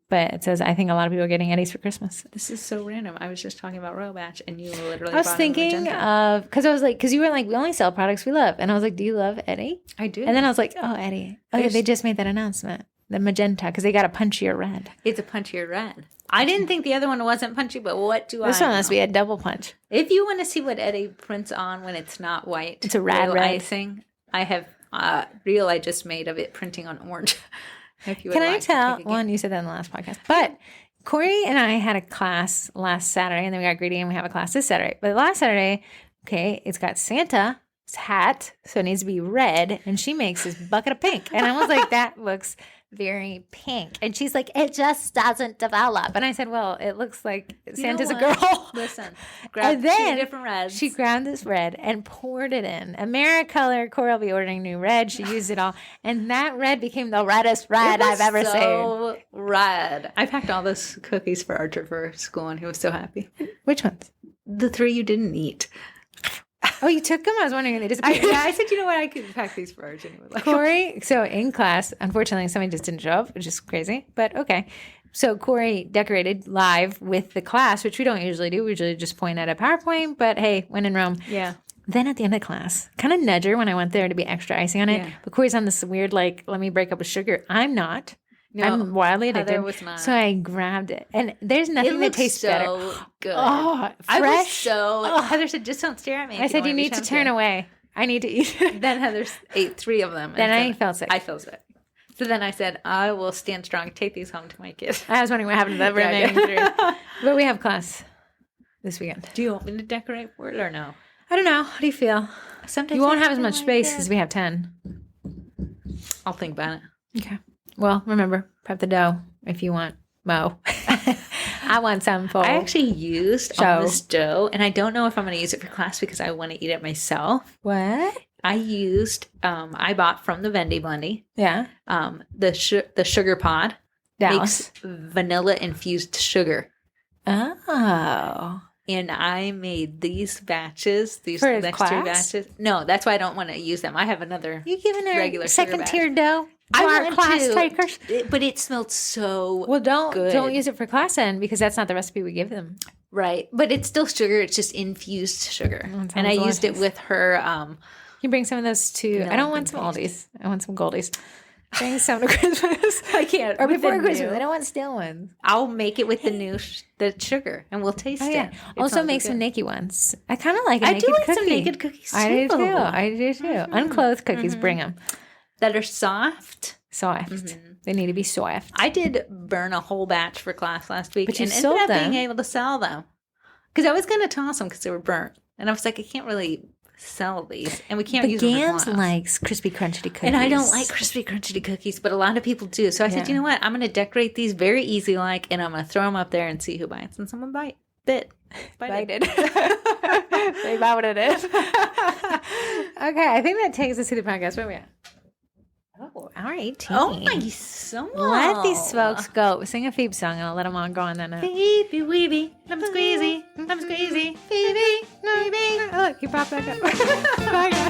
But it says, I think a lot of people are getting Eddie's for Christmas. This is so random. I was just talking about Royal Batch and you literally I was thinking of, because you were like, we only sell products we love. And I was like, do you love Eddie? I do. And then I was like, oh, Eddie. Oh, yeah, they just made that announcement. The magenta, because they got a punchier red. It's a punchier red. I didn't think the other one wasn't punchy, but what do This I one know? must be a double punch. If you want to see what Eddie prints on when it's not white, It's a rad royal red. icing. I have reel I just made of it printing on orange. If you would Can I like to tell? take a One, you said that in the last podcast. But Corey and I had a class last Saturday, and then we got greedy and we have a class this Saturday. But last Saturday, okay, it's got Santa's hat, so it needs to be red, and she makes this bucket of pink. And I was like, that looks very pink. And she's like, it just doesn't develop. And I said, well, it looks like Santa's a girl. Listen, grab And then two different reds. she grabbed this red and poured it in. Americolor, Corey will be ordering new red. She used it all. And that red became the reddest red I've ever seen. So red. I packed all those cookies for Archer for school, and he was so happy. Which ones? The 3 you didn't eat. Oh, you took them? I was wondering if they disappeared. I said, you know what? I could pack these for Archer. Like, Corey, so in class, unfortunately, somebody just didn't show up, which is crazy, but okay. So Corey decorated live with the class, which we don't usually do. We usually just point at a PowerPoint, but hey, when in Rome. yeah. Then at the end of class, kind of nudge her when I went there to be extra icing on it. Yeah. But Corey's on this weird, like, let me break up with sugar. I'm not. No, I'm wildly addicted. Heather was not. So I grabbed it. And there's nothing that looks tastes so better. good. Oh, I was fresh. so. Heather said, just don't stare at me. I said, you need to turn away. I need to eat it. Then Heather ate 3 of them. Then I felt sick. I felt sick. So then I said, I will stand strong. Take these home to my kids. I was wondering what happened to the remaining 3. But we have class this weekend. Do you want me to decorate for it or no? I don't know. How do you feel? Sometimes You won't I have as feel much like space it. because we have 10. I'll think about it. Okay. Well, remember, prep the dough if you want Mo. I want some for. I actually used Show. on this dough, and I don't know if I'm going to use it for class because I want to eat it myself. What? I used, I bought from the Vendy Blendie, Yeah. the sugar pod Dallas. makes vanilla infused sugar. Oh. And I made these batches, these For next class? 2 batches. No, that's why I don't want to use them. I have another. You giving her Regular sugar second batch. tier dough to I our want class to, takers? but it smelled so Well, don't good. use it for class end because that's not the recipe we give them. Right. But it's still sugar. It's just infused sugar. sounds And I used it delicious. with her. You bring some of those to. I don't want some Aldi's. I want some Goldies. Bring some to Christmas. I can't. Or with the before Christmas. new- I don't want stale ones. I'll make it with the new the sugar, and we'll taste Oh, yeah. it. It Also, smells make good. some naked ones. I kind of like a I naked do like cookie. some naked cookies too. I do too. I do too. Unclothed cookies, bring them. that are soft. Soft. They need to be soft. I did burn a whole batch for class last week, But you and ended sold up them. being able to sell them because I was going to toss them because they were burnt, and I was like, I can't really sell these, and we can't But use them for Gams class. likes crispy crunchy cookies. And I don't like crispy crunchy cookies, but a lot of people do. So I said, Yeah. you know what? I'm going to decorate these very easy like, and I'm going to throw them up there and see who bites. And someone bit. Bited. They bited it. Okay, I think that takes us to the podcast. Where are we at? Oh, hour 18. Oh my so Let these folks go. Sing a Phoebe song and I'll let them all go on that note. Baby weeby, I'm squeezy, baby, baby. Look, you popped back up. Bye, guys.